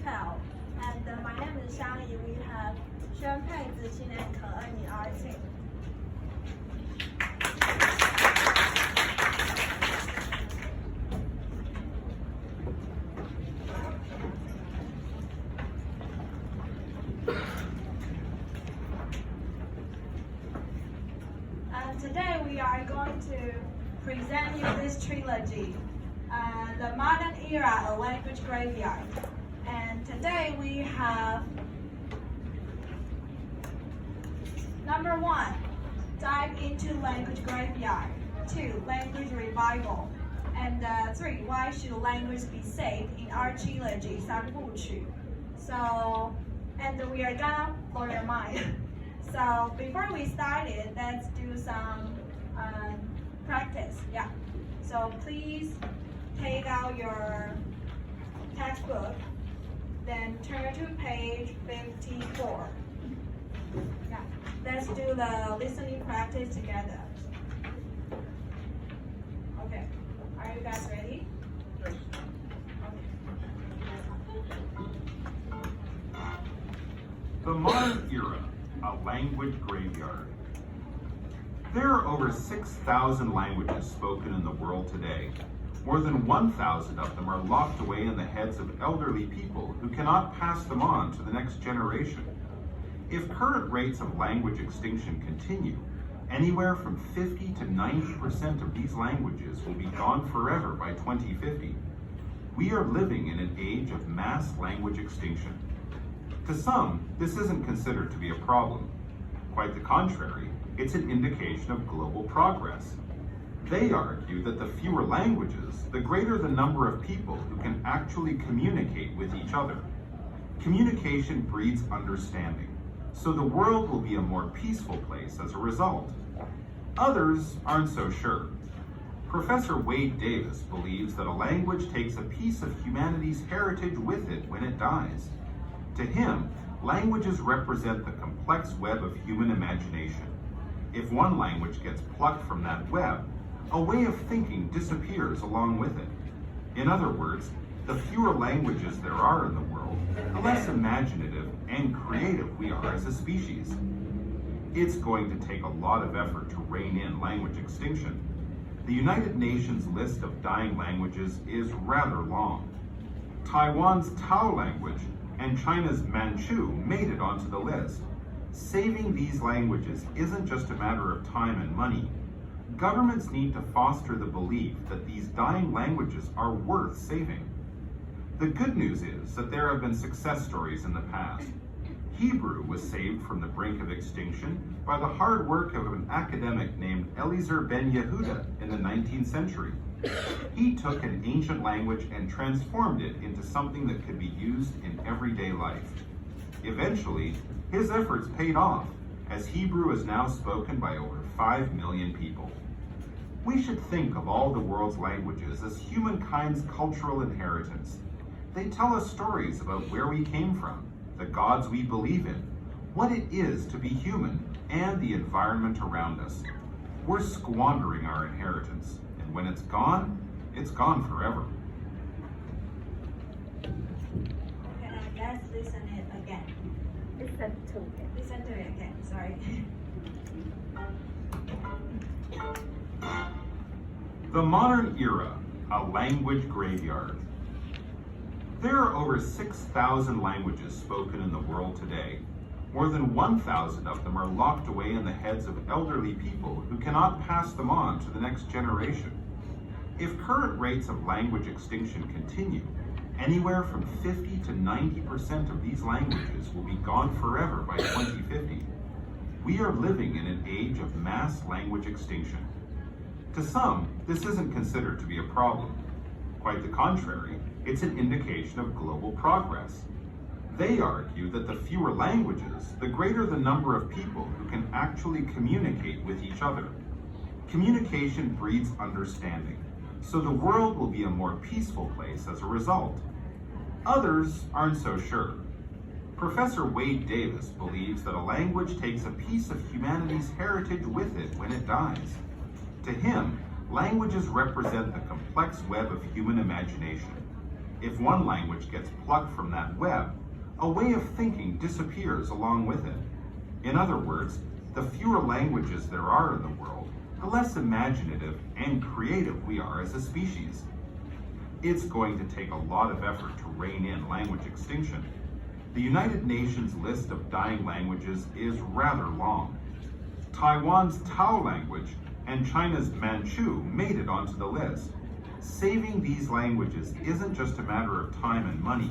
G12. And my name is Jan3. We have Xuanpei, Ziqing, and Ke in our team. Today we are going to present you this trilogy, The Modern Era, A Language Graveyard. And today we have number 1, Dive into Language Graveyard. 2, Language Revival. And 3, Why Should Language Be Saved in our trilogy, 3部曲. So, and we are gonna blow your mind. So before we start it, let's do some practice. Yeah. So please take out your textbook, then turn to page 54. Yeah. Let's do the listening practice together. Okay. Are you guys ready? Yes. The Modern Era, a Language Graveyard. There are over 6,000 languages spoken in the world today. More than 1,000 of them are locked away in the heads of elderly people who cannot pass them on to the next generation. If current rates of language extinction continue, anywhere from 50 to 90% of these languages will be gone forever by 2050. We are living in an age of mass language extinction. To some, this isn't considered to be a problem. Quite the contrary, it's an indication of global progress. They argue that the fewer languages, the greater the number of people who can actually communicate with each other. Communication breeds understanding, so the world will be a more peaceful place as a result. Others aren't so sure. Professor Wade Davis believes that a language takes a piece of humanity's heritage with it when it dies. To him, languages represent the complex web of human imagination. If one language gets plucked from that web, a way of thinking disappears along with it. In other words, the fewer languages there are in the world, the less imaginative and creative we are as a species. It's going to take a lot of effort to rein in language extinction. The United Nations list of dying languages is rather long. Taiwan's Tao language and China's Manchu made it onto the list. Saving these languages isn't just a matter of time and money. Governments need to foster the belief that these dying languages are worth saving. The good news is that there have been success stories in the past. Hebrew was saved from the brink of extinction by the hard work of an academic named Eliezer ben Yehuda in the 19th century. He took an ancient language and transformed it into something that could be used in everyday life. Eventually, his efforts paid off, as Hebrew is now spoken by over 5 million people. We should think of all the world's languages as humankind's cultural inheritance. They tell us stories about where we came from, the gods we believe in, what it is to be human, and the environment around us. We're squandering our inheritance, and when it's gone forever. Okay, let's listen it again. Listen to it again, sorry. The Modern Era, a Language Graveyard. There are over 6,000 languages spoken in the world today. More than 1,000 of them are locked away in the heads of elderly people who cannot pass them on to the next generation. If current rates of language extinction continue, anywhere from 50 to 90% of these languages will be gone forever by 2050. We are living in an age of mass language extinction. To some, this isn't considered to be a problem. Quite the contrary, it's an indication of global progress. They argue that the fewer languages, the greater the number of people who can actually communicate with each other. Communication breeds understanding, so the world will be a more peaceful place as a result. Others aren't so sure. Professor Wade Davis believes that a language takes a piece of humanity's heritage with it when it dies. To him, languages represent the complex web of human imagination. If one language gets plucked from that web, a way of thinking disappears along with it. In other words, the fewer languages there are in the world, the less imaginative and creative we are as a species. It's going to take a lot of effort to rein in language extinction. The United Nations list of dying languages is rather long. Taiwan's Tao language and China's Manchu made it onto the list. Saving these languages isn't just a matter of time and money.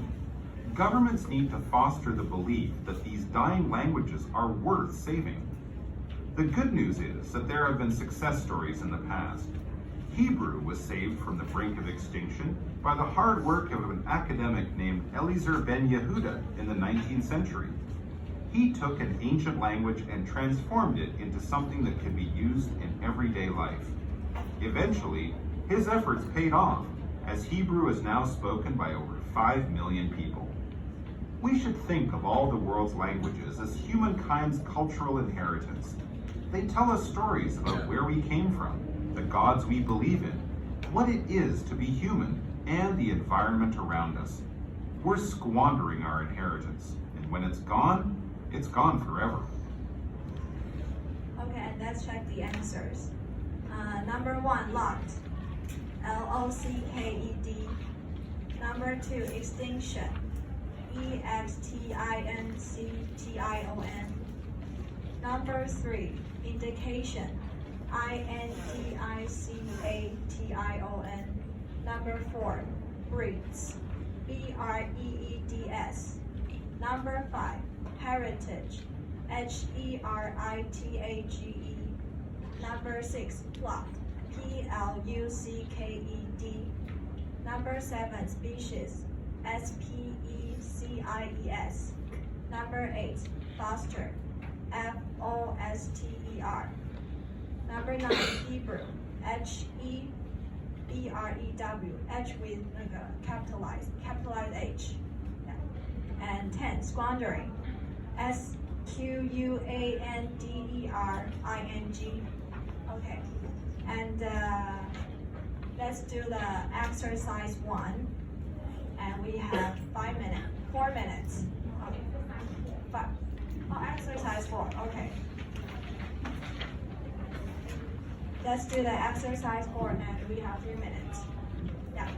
Governments need to foster the belief that these dying languages are worth saving. The good news is that there have been success stories in the past. Hebrew was saved from the brink of extinction by the hard work of an academic named Eliezer ben Yehuda in the 19th century. He took an ancient language and transformed it into something that could be used in everyday life. Eventually, his efforts paid off, as Hebrew is now spoken by over 5 million people. We should think of all the world's languages as humankind's cultural inheritance. They tell us stories about where we came from, the gods we believe in, what it is to be human, and the environment around us. We're squandering our inheritance, and when it's gone forever. Okay, and let's check the answers. Number 1, locked. L-O-C-K-E-D. Number 2, extinction. E-X-T-I-N-C-T-I-O-N. Number 3, indication. I-N-D-I-C-A-T-I-O-N. Number 4, breeds. B-R-E-E-D-S. Number 5, heritage. H-E-R-I-T-A-G-E. Number 6, pluck. P-L-U-C-K-E-D. Number 7, species. S-P-E-C-I-E-S. Number 8, foster. F-O-S-T-E-R. Number 9, Hebrew. H-E-B-R-E-W. H with capitalized H. Yeah. And 10, squandering. S-Q-U-A-N-D-E-R-I-N-G. Okay. And let's do the exercise 1. And we have 4 minutes. Okay. Exercise 4. Okay. Let's do the exercise 4 and we have 3 minutes. Yeah.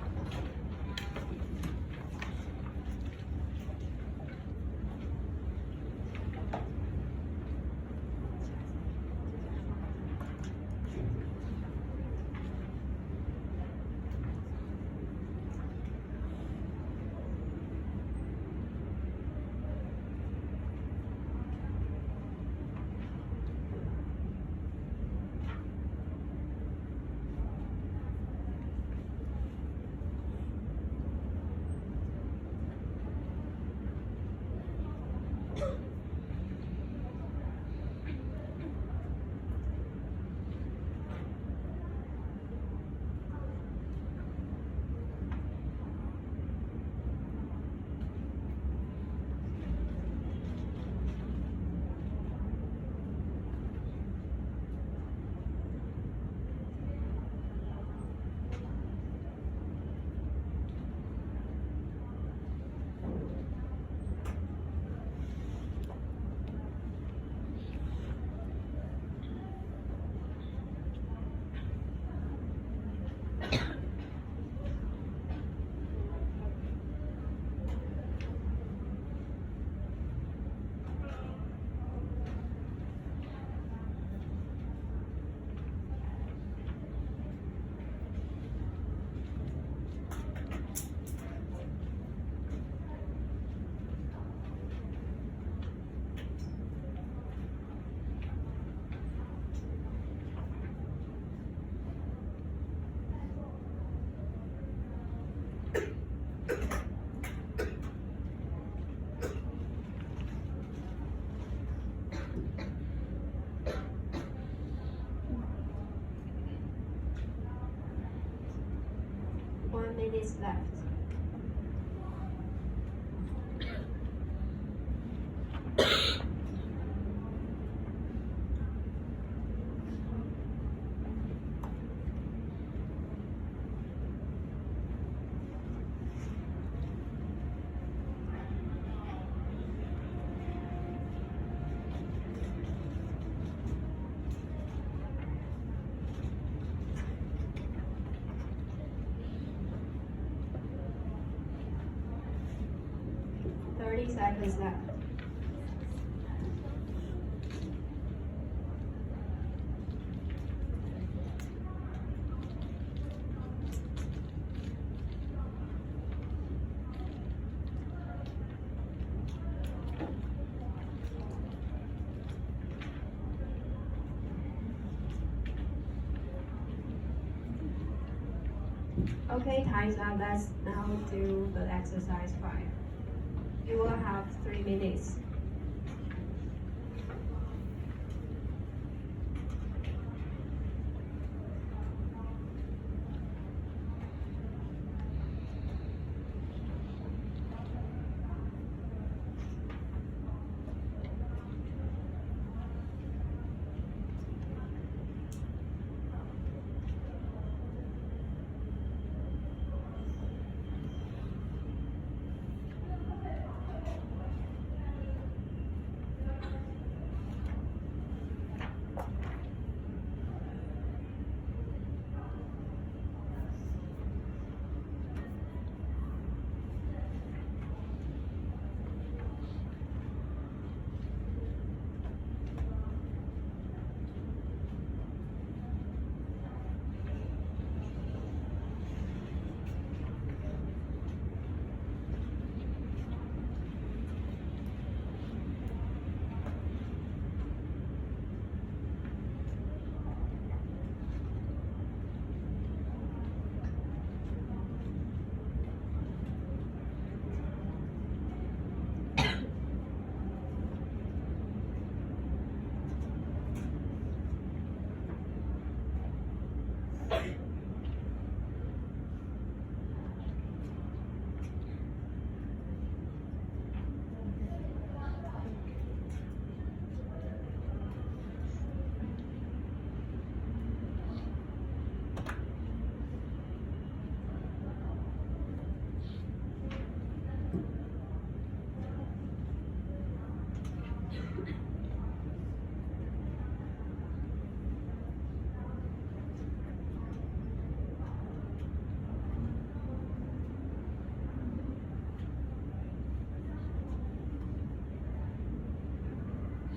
Minutes left. 30 seconds left. Okay, time's up. Let's now do the exercise 5. You will have 3 minutes.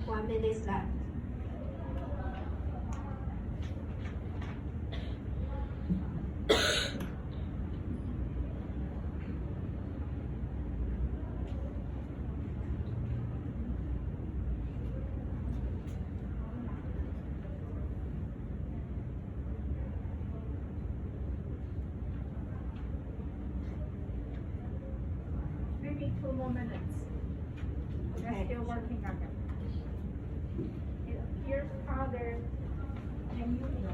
One minute left. Maybe 2 more minutes. Okay. We're still working on it. It appears harder than usual.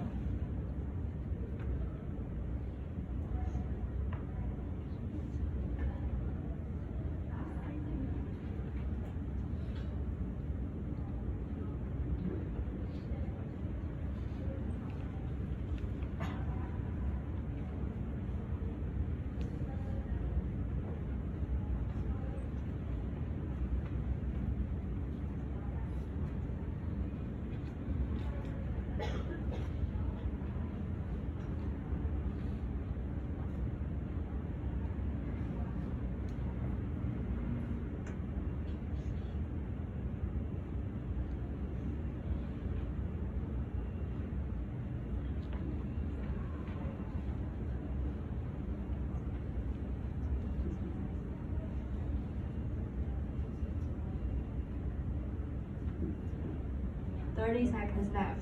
Thirty seconds left.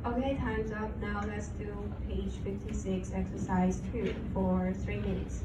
Okay, time's up. Now let's do page 56, exercise 2 for 3 minutes.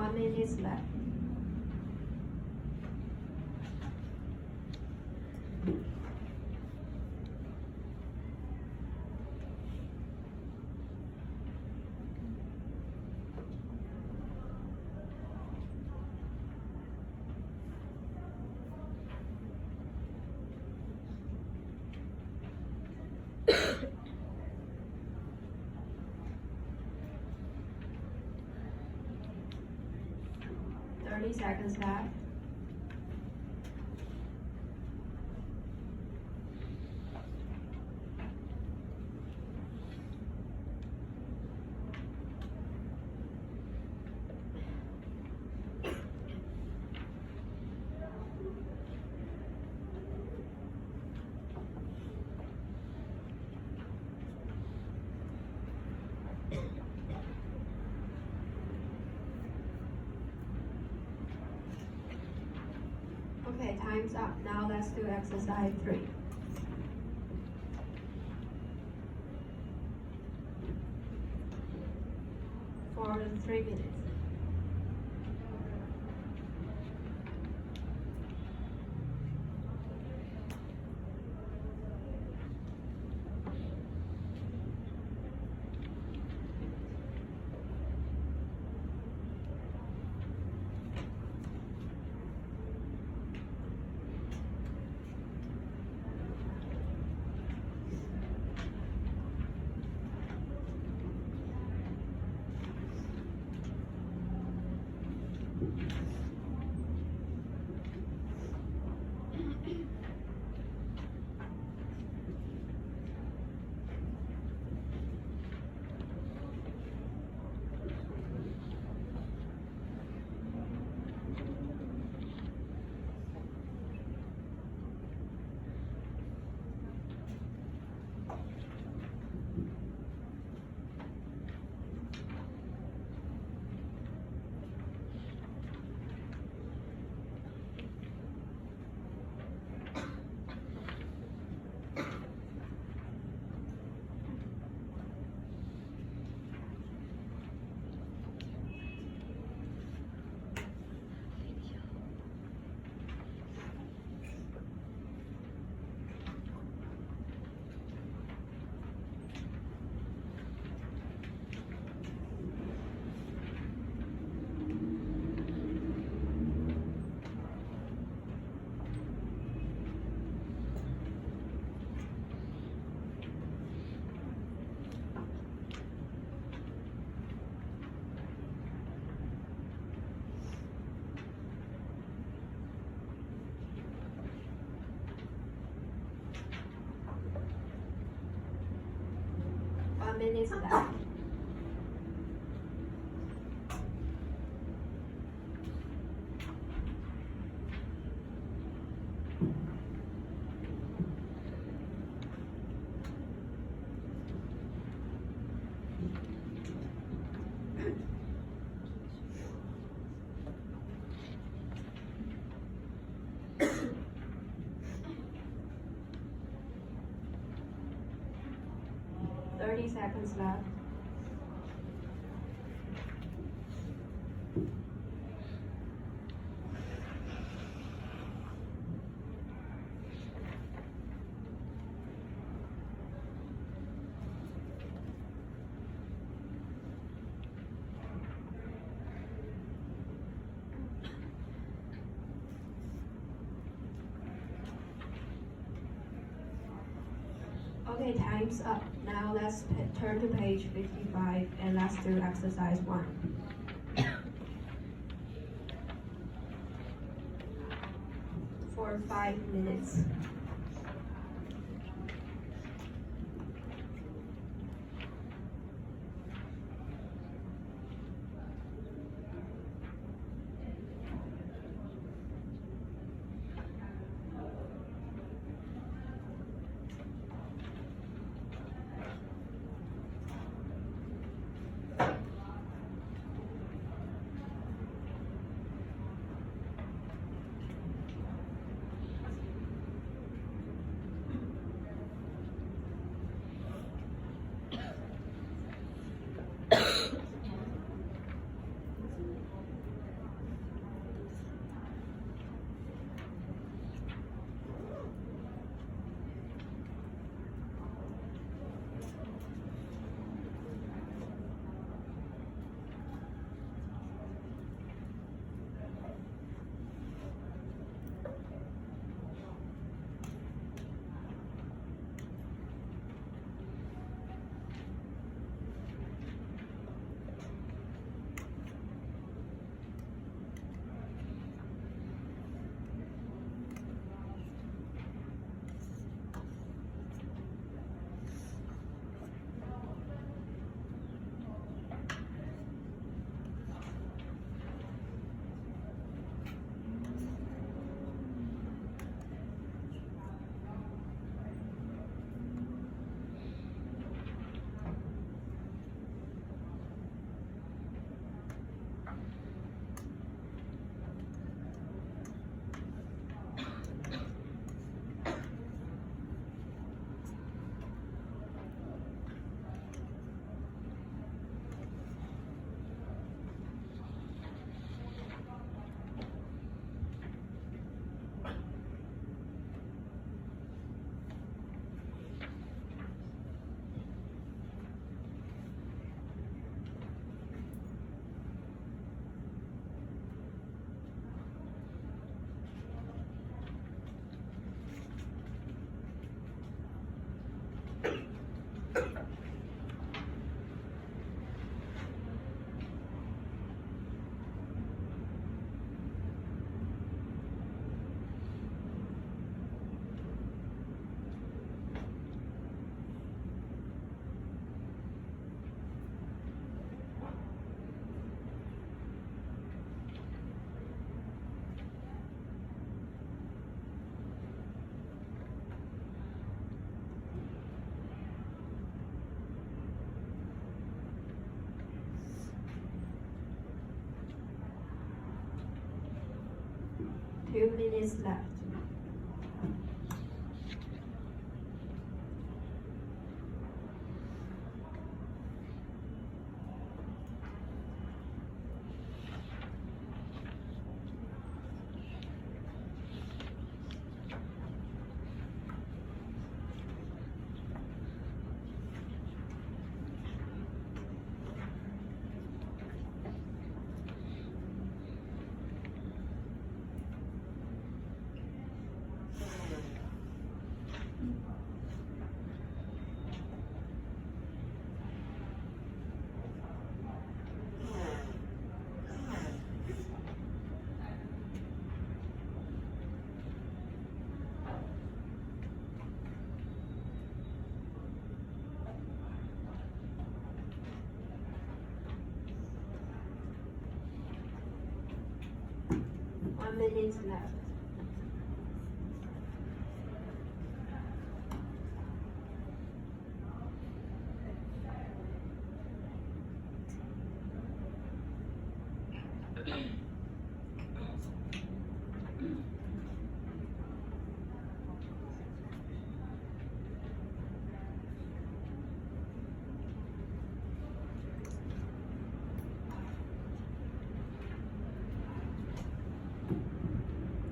1 minute left. Thirty seconds left. Okay, time's up. Now let's do exercise 3. For 3 minutes. Minutes left. Seconds left. Okay, time's up. Now let's turn to page 55 and let's do exercise 1. For 5 minutes. minute left. One minute left.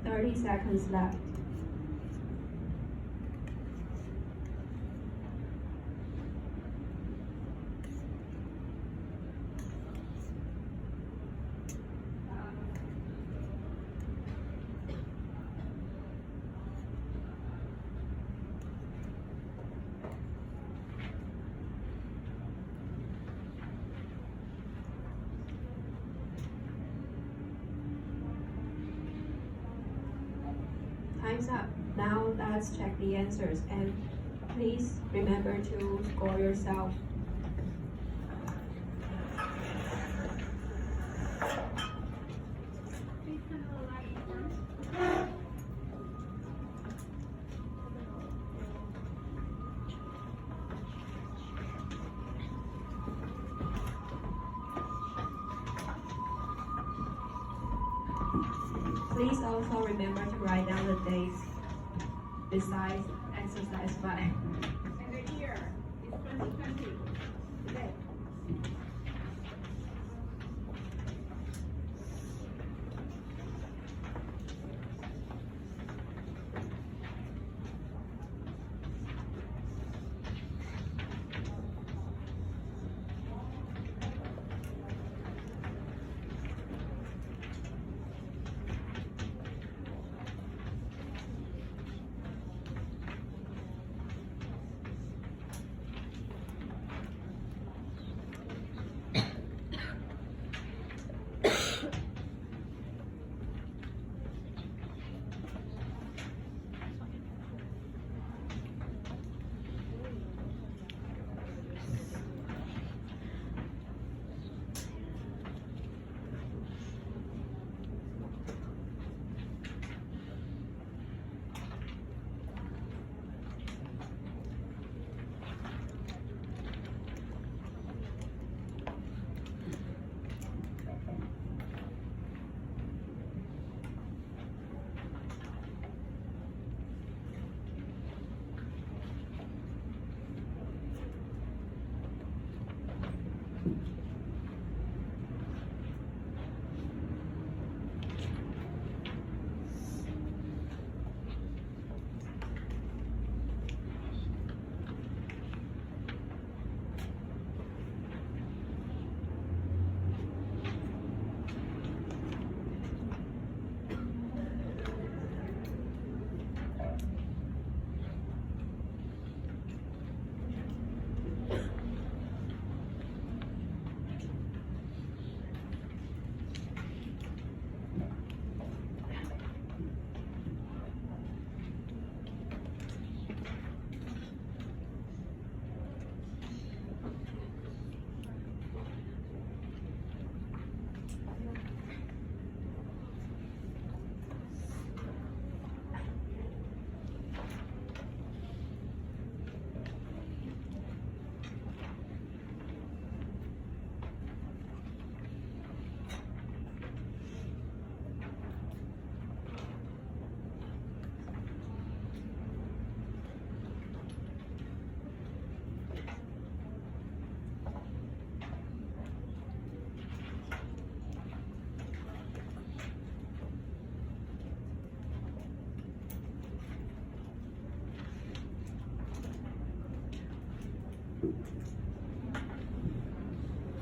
Thirty seconds left. Time's up. Now let's check the answers and please remember to score yourself. Please also remember to write down the dates besides exercise 5. And the year is 2020. Today.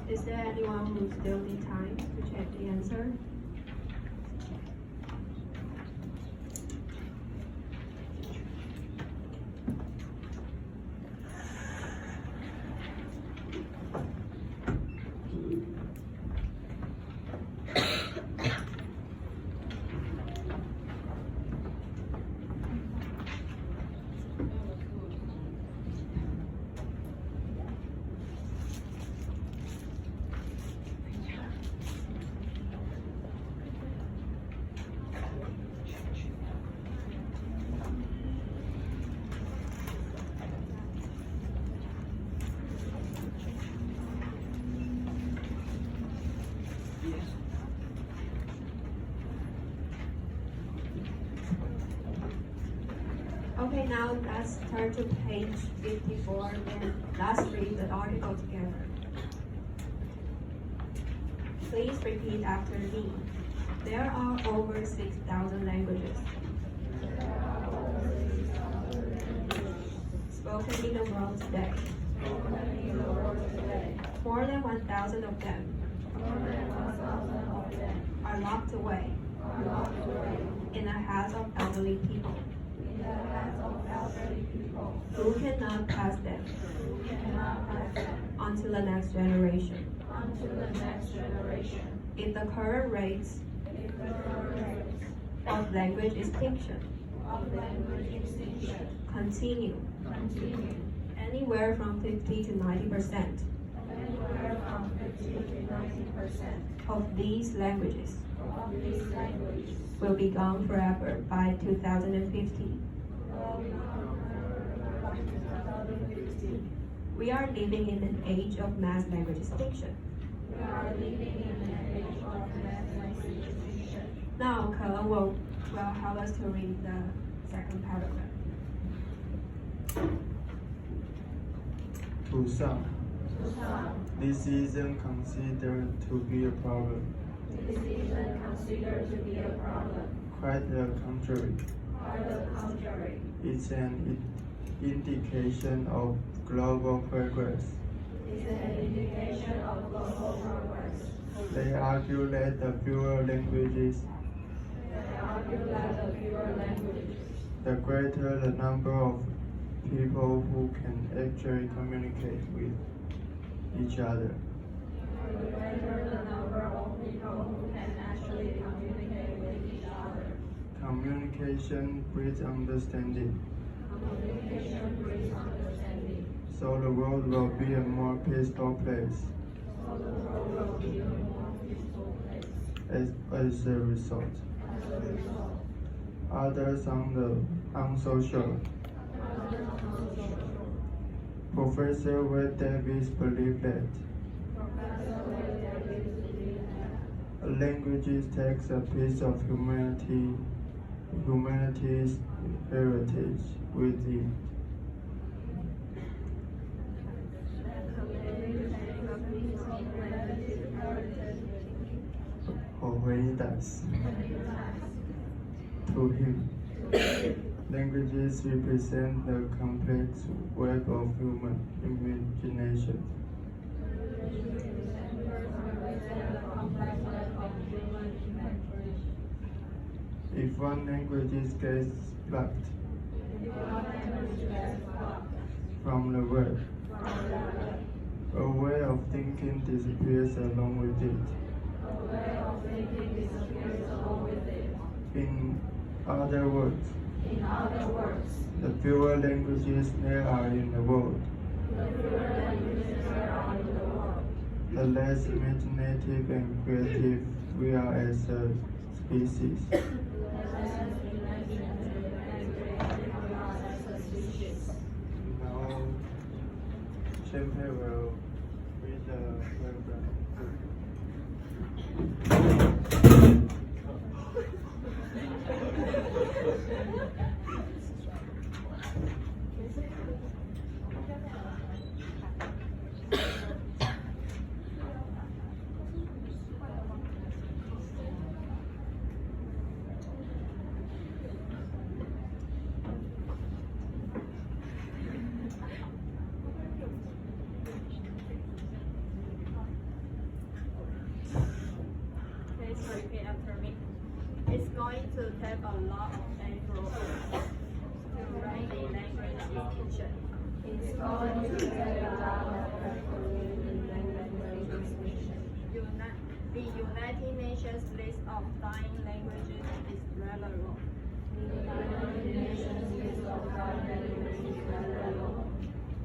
Is there anyone who still need time to check the answer? Okay, now let's turn to page 54 and let's read the article together. Please repeat after me. There are over 6,000 languages spoken in the world today. More than 1,000 of them are locked away in the hands of elderly people who cannot pass them on to the next generation. If the current rates of language extinction continue anywhere from 50 to 90% of these languages will be gone forever by 2050. We are living in an age of mass language extinction. Now, Ke will help us to read the second paragraph. To some, this isn't considered to be a problem. Quite the contrary. It's an indication of global progress. They argue that the fewer languages, the greater the number of people who can actually communicate with each other. Communication breeds understanding. So the world will be a more peaceful place. As a result, others on the unsocial. Professor Wade Davis believed that a language takes a piece of humanity's heritage with it. To him, languages represent the complex web of human imagination. If one language gets plucked from the web, a way of thinking disappears along with it. In other words, the fewer languages there are in the world, the less imaginative and creative we are as a species. Now, Champagne will read the paragraph. Please repeat after me. It's going to take a lot of effort to write the language extinction. It's going to take a lot of effort in language extinction. The United Nations list of dying languages is rather long.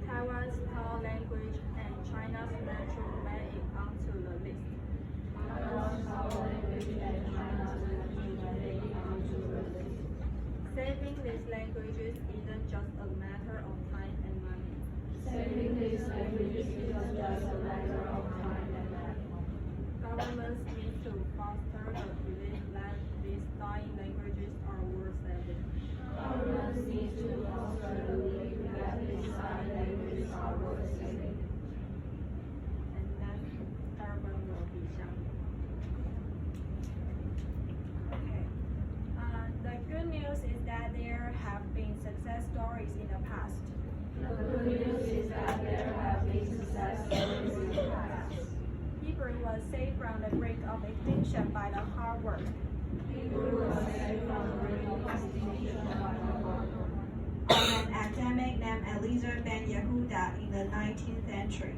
Taiwan's Tao language and China's Mandarin made it onto the list. Saving these languages isn't just a matter of time and money. Governments need to foster the belief that these dying languages are worth saving. And then everyone will be shown. Okay. The good news is that there have been success stories in the past. Hebrew was saved from the brink of extinction by the hard work. Of an academic named Eliezer ben Yehuda in the 19th century.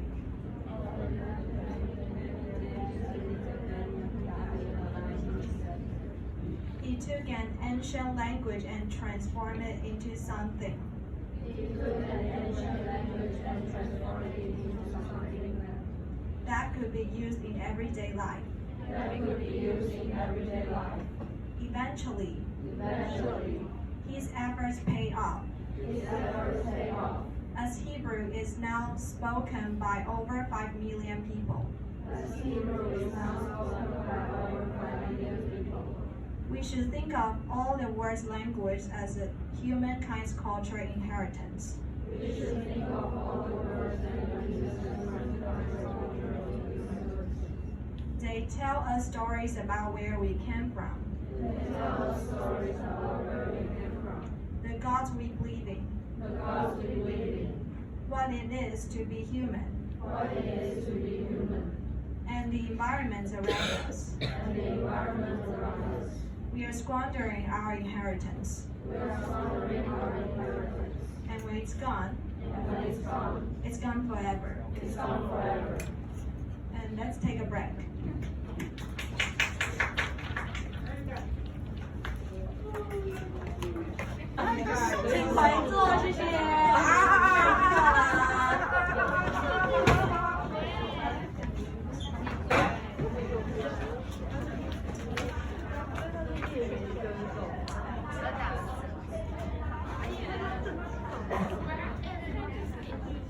He took an ancient language and transformed it into something. That could be used in everyday life. Eventually, his efforts paid off. As Hebrew is now spoken by over 5 million people. We should think of all the world's language as a humankind's cultural inheritance. They tell us stories about where we came from. The gods we believe in. What it is to be human. And the environment around us. We are squandering our inheritance. And when it's gone, it's gone forever. And let's take a break. Xin回座，谢谢。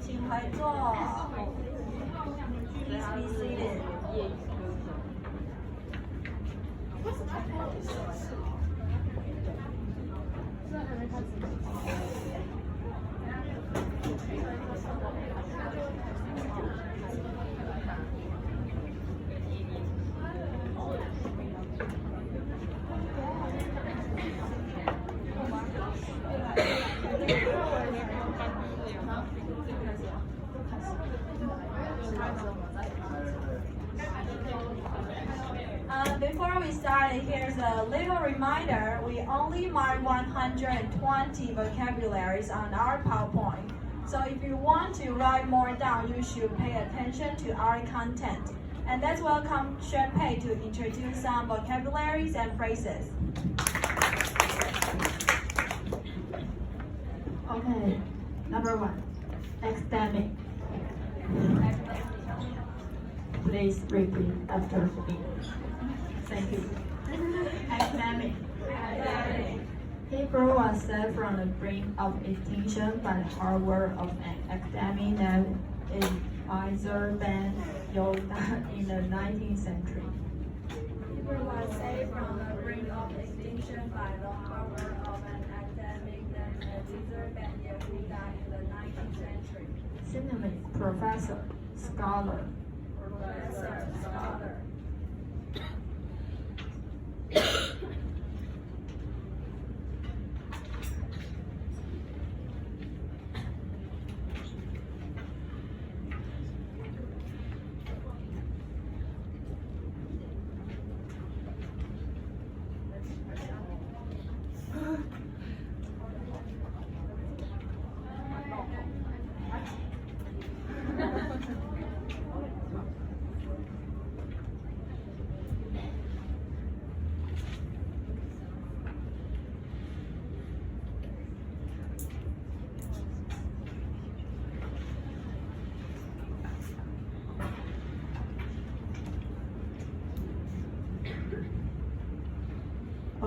请回座。Please be seated. Before we start, here's a little reminder. We only mark 120 vocabularies on our PowerPoint. So if you want to write more down, you should pay attention to our content. And let's welcome Xuanpei to introduce some vocabularies and phrases. Okay, number 1, academic. Please repeat after me. Thank you. Academic. Hebrew was saved from the brink of extinction by the hard work of an academic named Eliezer ben Yehuda in the 19th century. Hebrew was saved from the brink of extinction by the hard work of an academic named Eliezer ben Yehuda in the 19th century. Synonym: professor, scholar. Scholar.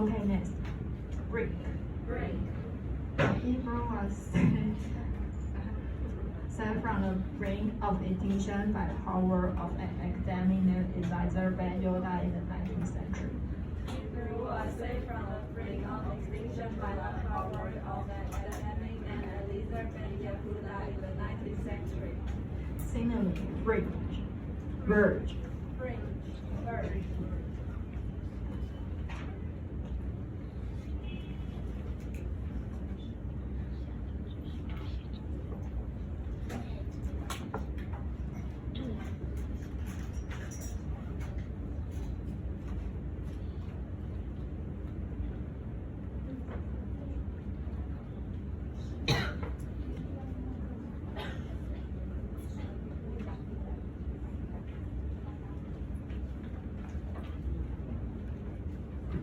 Okay, next. Break. Break. Hebrew was saved from the brink of extinction by the power of an academic named Eliezer Ben Yoda in the 19th century. Hebrew was saved from the brink of extinction by the power of an academic named Eliezer Ben Yehuda in the 19th century. Synonym: fringe, verge. Fringe. Verge.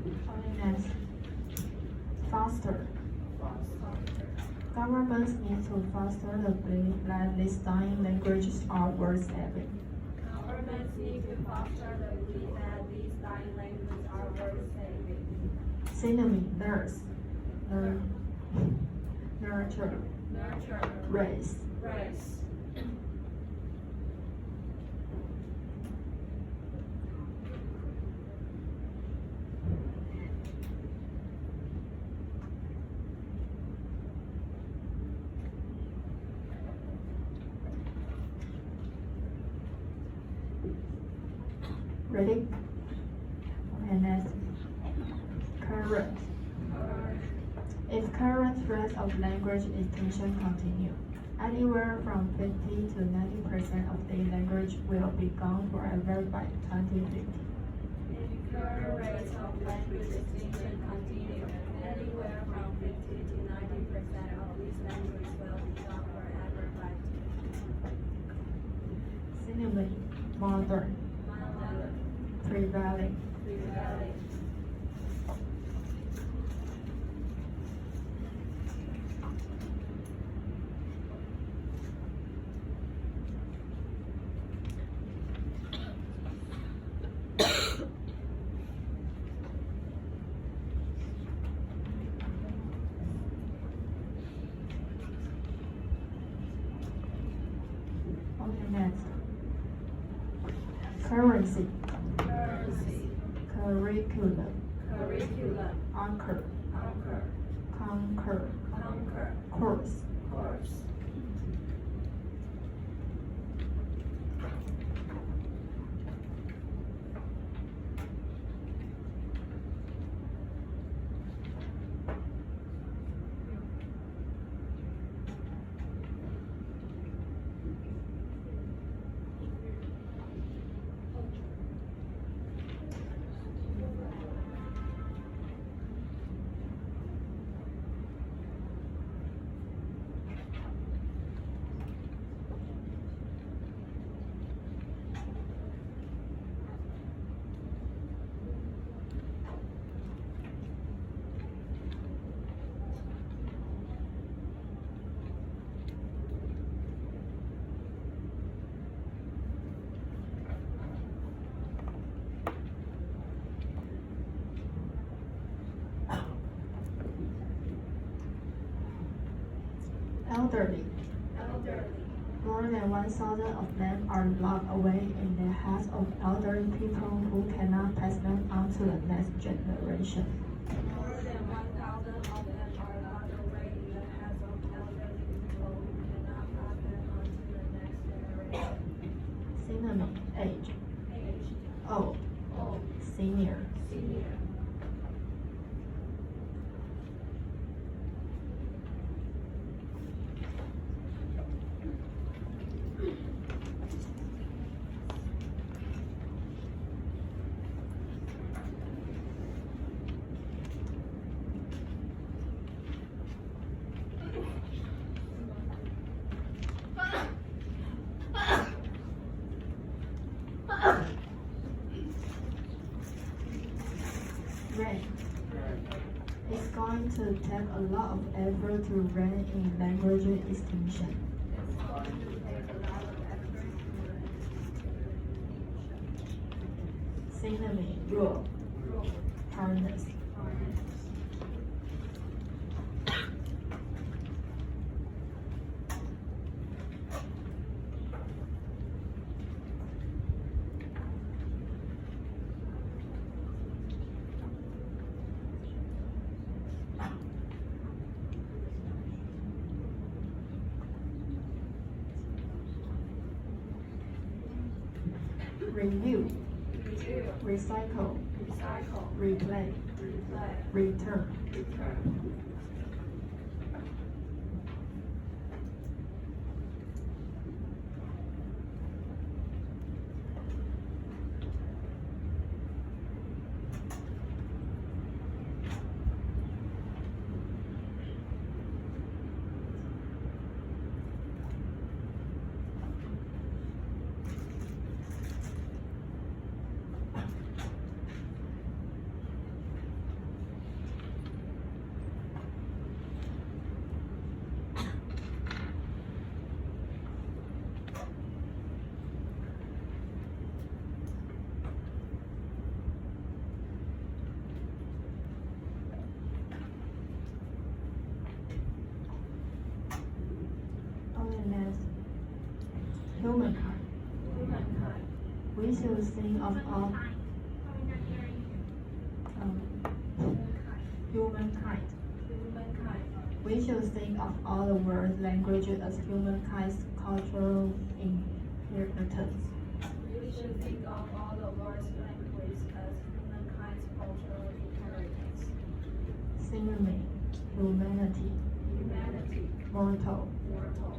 Okay, next. Foster. Governments need to foster the belief that these dying languages are worth saving. Governments need to foster the belief that these dying languages are worth saving. Synonym: nurse, nurture, Nurture. raise. Race. Ready? Okay, next. Current. If current threats of language extinction continue, anywhere from 50 to 90% of the language will be gone forever by 2050. If current rates of language extinction continue, anywhere from 50 to 90% of these languages will be gone forever by 2050. Synonym: modern, Modern. prevailing. Prevailing. Okay, next. Currency. Currency. Curriculum. Curriculum. Anchor. Anchor. Conquer. Conquer. Course. Course. Elderly. Elderly. More than 1,000 of them are locked away in the hearts of elderly people who cannot pass them on to the next generation. More than 1,000 of them are locked away in the heads of elderly people who cannot pass them on to the next generation. Synonym: age, Age. old, Old. senior. Senior. Reign. It's going to take a lot of effort to rein in language extinction. It's going to take a lot of effort to Synonym: rule, rule. harness. Harness. review, review, recycle, recycle, replay, replay, return. return. ONS, humankind. Humankind. We should think of all humankind. Humankind. We should think of all the world's languages as humankind's cultural inheritance. We should think of all the world's language as humankind's cultural inheritance. Synonym, humanity, Humanity, mortal. mortal.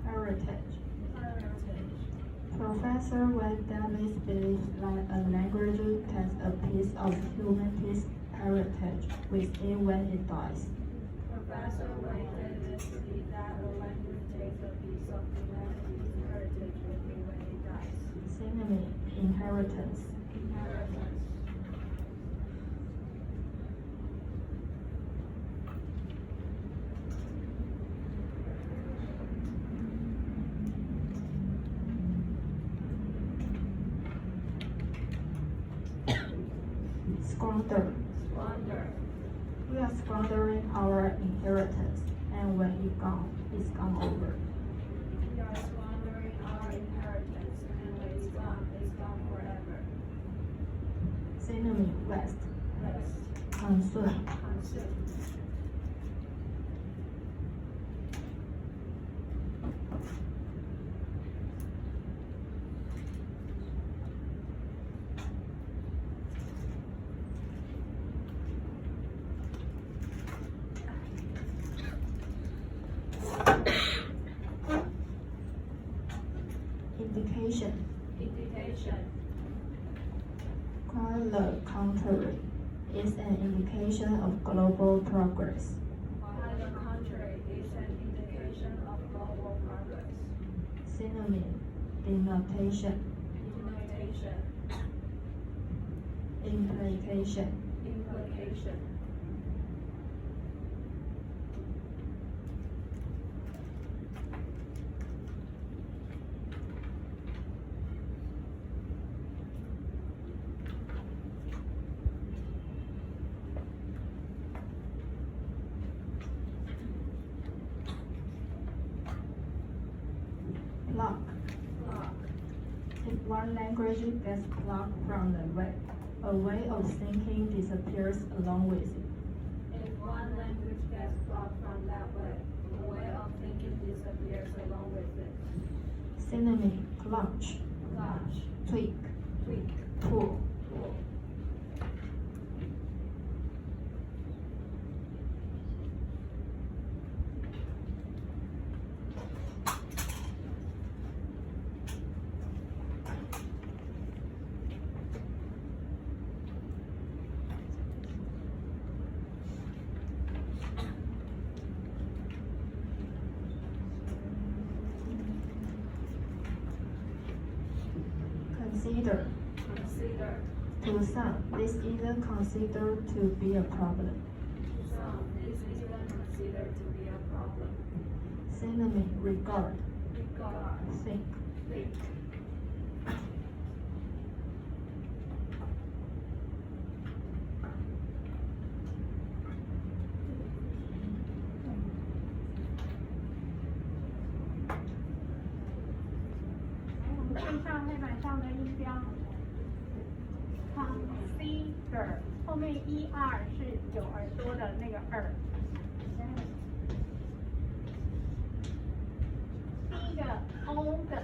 Heritage. Heritage. Professor Van Davis believes that a language takes a piece of humanity's heritage with it when it dies. Professor Wayne Davis believes that a language takes a piece of humanity's heritage with it when it dies. Synonym, inheritance. Inheritance. Squander. Squander. We are squandering our inheritance, and when it's gone over. We are squandering our inheritance, and when it's gone forever. Synonym, waste. Waste. Consume. Consume. Indication. Indication. Quite the contrary. It's an indication of global progress. On the contrary, is an indication of global progress. Synonym, denotation, Denotation. implication. Implication. Block. Block. If one language gets blocked from the web, a way of thinking disappears along with it. If one language gets blocked from that way, the way of thinking disappears along with it. Synonym, clutch, Clutch. tweak, Tweak. pull. Pull. Consider. Consider. To some, this isn't considered to be a problem. To some, this is even considered to be a problem. Synonym, regard, Regard. think. Think. 板上的音标 consider 后面1、2是有耳朵的那个耳。第一个 o 的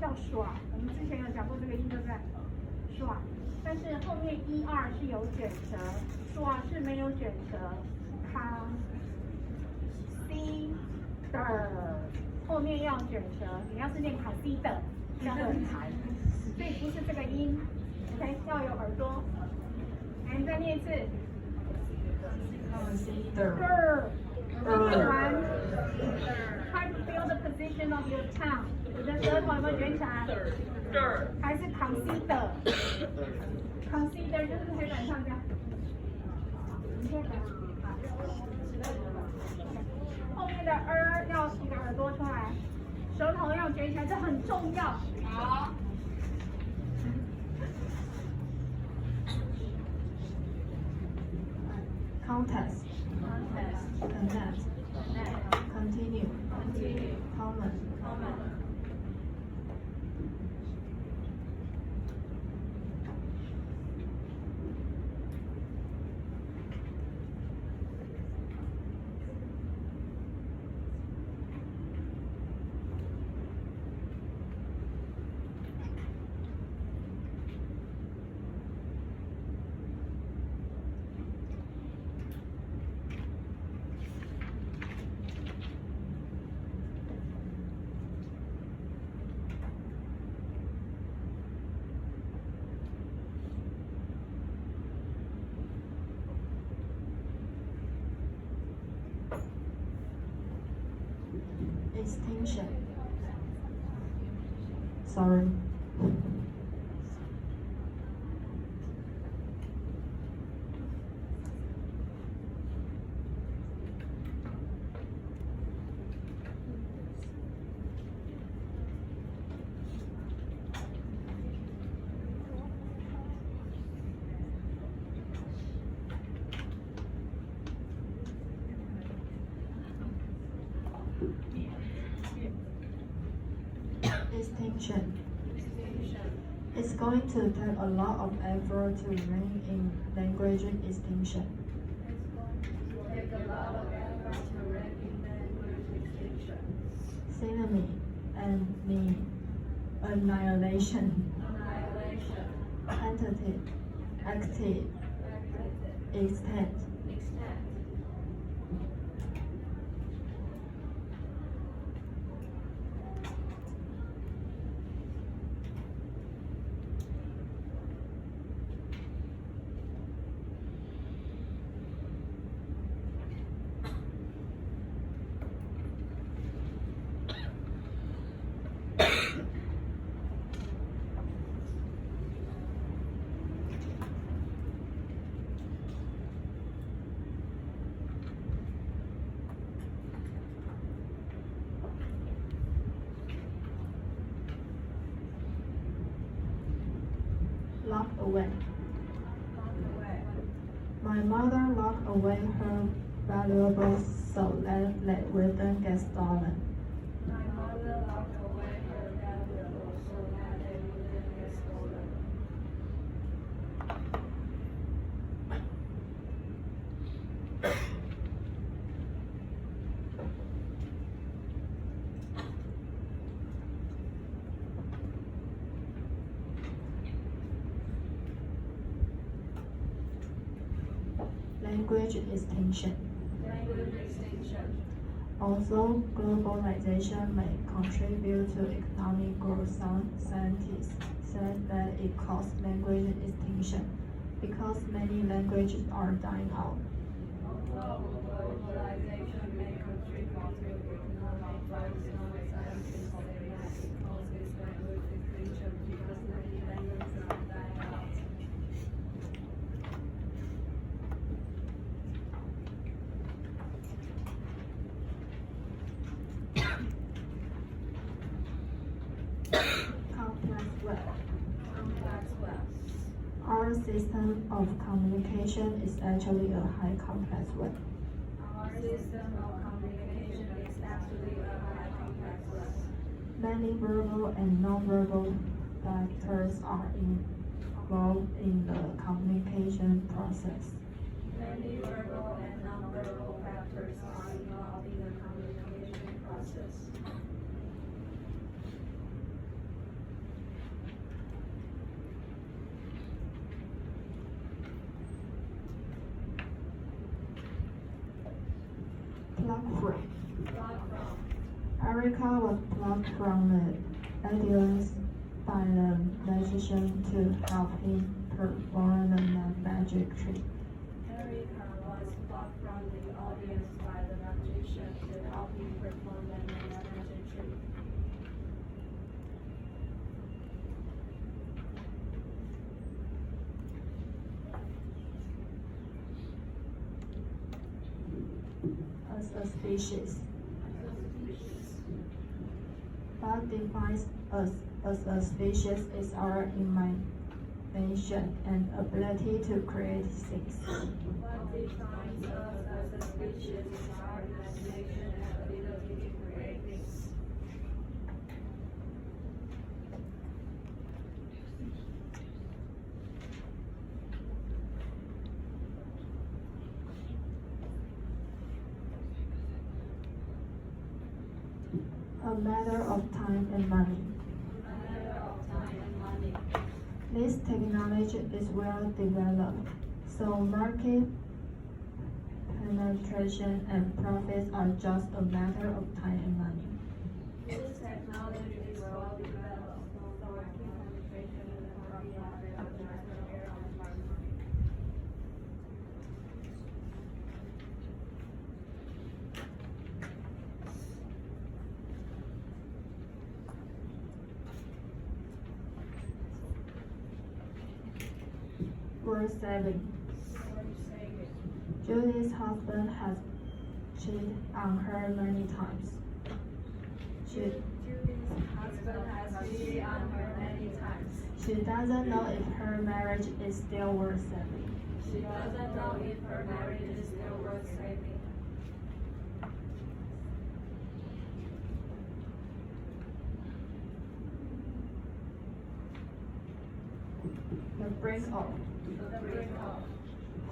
叫耍，我们之前有讲过这个音，对不对？耍，但是后面1、2是有卷舌，耍是没有卷舌。consider 后面要卷舌，你要是念 consider 这样会很长，所以不是这个音 ，OK， 要有耳朵。来，你再念一次。consider 念完 ，try to feel the position of your tongue， 你的舌头有没有卷起来？还是 consider？consider 就是黑板上这样。后面的要一个耳朵出来，舌头要卷起来，这很重要。好。contest connect continue common extinction. Sorry. Extinction. It's going to take a lot of effort to rein in language extinction. Synonymy and mean annihilation. Entity, active, extent. Locked away. My mother locked away her valuables so that they wouldn't get stolen. Language extinction. Although globalization may contribute to economic growth, some scientists said that it caused language extinction because many languages are dying out. Although globalization may contribute to economic growth, some scientists say that it causes language extinction because many languages are dying out. Complex web. Our system of communication is actually a high complex web. Our system of communication is actually a high complex web. Many verbal and non-verbal factors are involved in the communication process. Many verbal and nonverbal factors are involved in the communication process. Pluck from. Pluck from. Erica was plucked from the audience by the magician to help him perform the magic trick. Erica was plucked from the audience by the magician to help him perform the magic trick. As a species. What defines us as a species is our imagination and ability to create things. What defines us as a species is our imagination and ability to create things. A matter of time and money. A matter of time and money. This technology is well developed, so market penetration and profits are just a matter of time and money. This technology is well developed, so market penetration and profits are just a matter of time and money. Worth saving. Julie's husband has cheated on her many times. Judy's husband has cheated on her many times. She doesn't know if her marriage is still worth saving. She doesn't know if her marriage is still worth saving. The brink of. The brink of.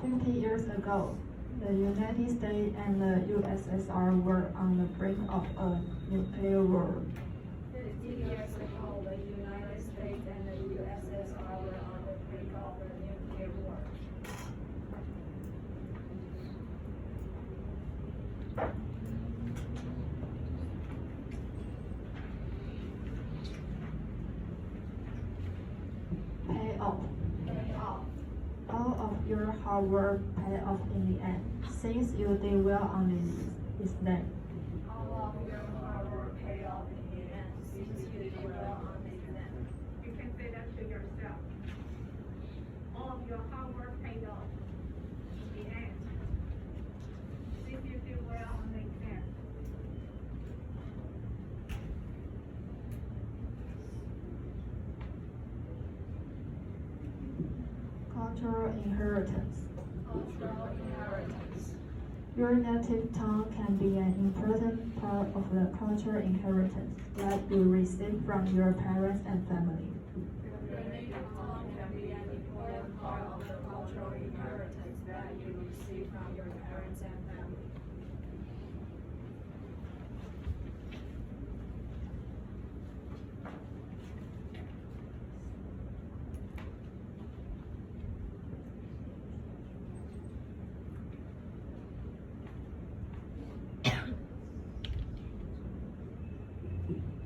50 years ago, the United States and the USSR were on the brink of a nuclear war. 50 years ago, the United States and the USSR were on the brink of a nuclear war. Pay off. Pay off. All of your hard work pay off in the end, since you did well on this exam. All of your hard work paid off in the end, since you did well on the exam. You can say that to yourself. All of your hard work paid off in the end. Since you did well on the exam. Cultural inheritance. Cultural inheritance. Your native tongue can be an important part of the cultural inheritance that you receive from your parents and family. Your native tongue can be an important part of the cultural inheritance that you receive from your parents and family.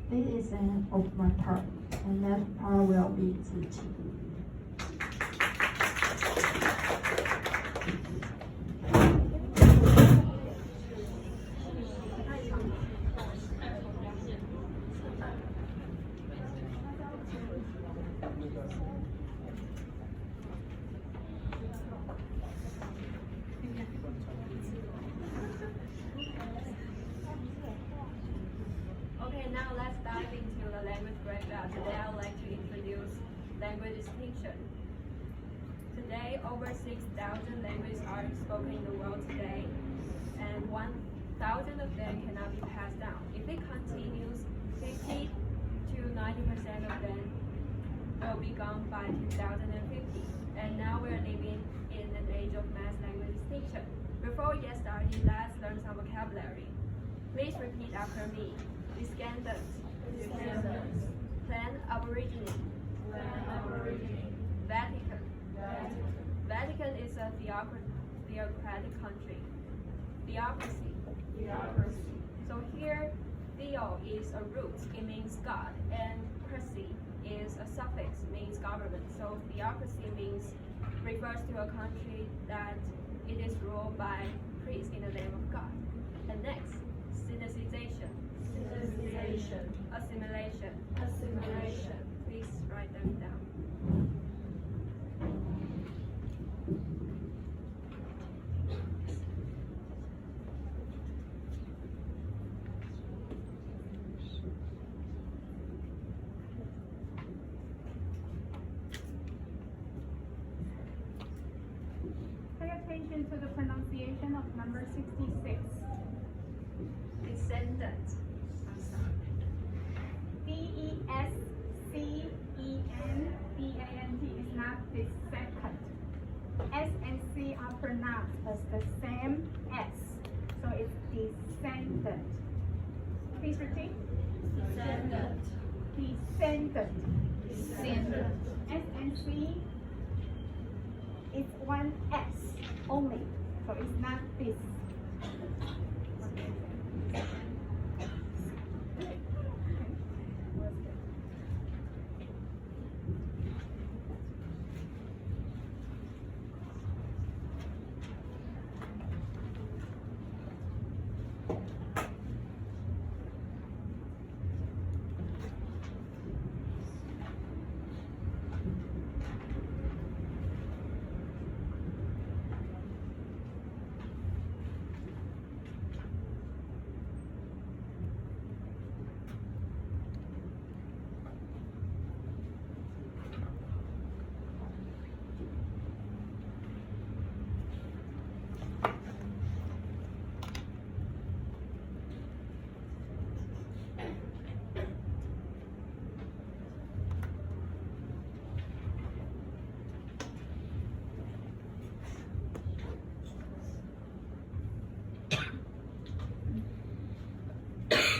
This is an of my part, and that part will be 自己. Okay, now let's dive into the language breakdown. Today I would like to introduce language distinction. Today, over 6,000 languages are spoken in the world today, and 1,000 of them cannot be passed down. If it continues, 50 to 90% of them be gone by 2050. And now we're living in an age of mass language extinction. Before we get started, let's learn some vocabulary. Please repeat after me. Descendant. Plan Aborigine. Vatican. Vatican is a theocratic country. Theocracy. So here, theo is a root, it means God, and cracy is a suffix, means government. So theocracy refers to a country that it is ruled by priests in the name of God. And next, synesthesia. Assimilation. Please write them down. Pay attention to the pronunciation of number 66. Descendant. D-E-S-C-E-N-D-A-N-T is not the second. S and C are pronounced as the same S. So it's descendant. Please repeat. Descendant. S and C is one S only. So it's not this.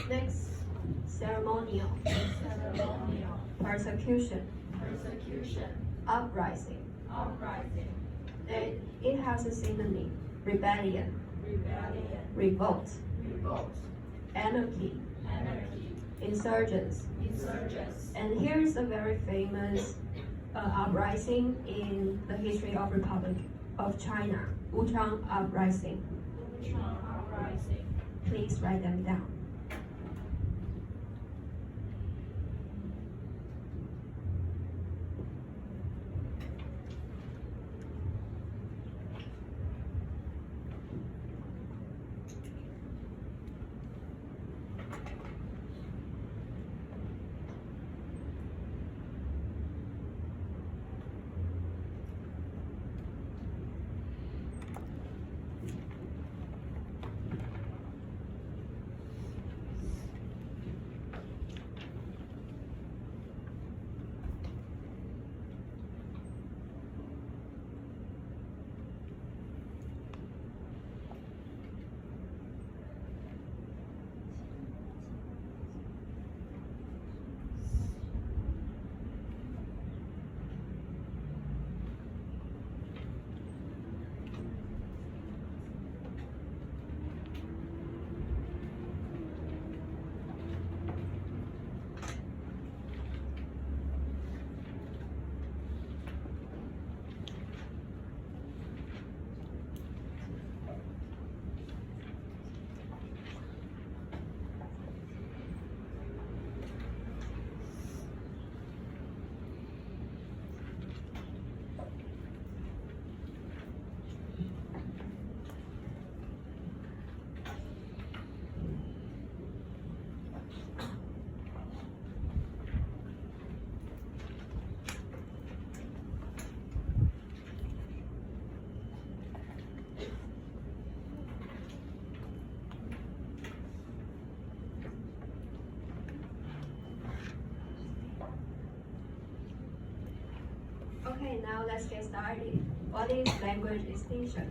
Next, ceremonial. Persecution. Uprising. It has a synonym: rebellion. Revolt. Anarchy. Insurgents. And here is a very famous uprising in the history of Republic of China, Wuchang Uprising. Please write them down. Okay, now let's get started. What is language extinction?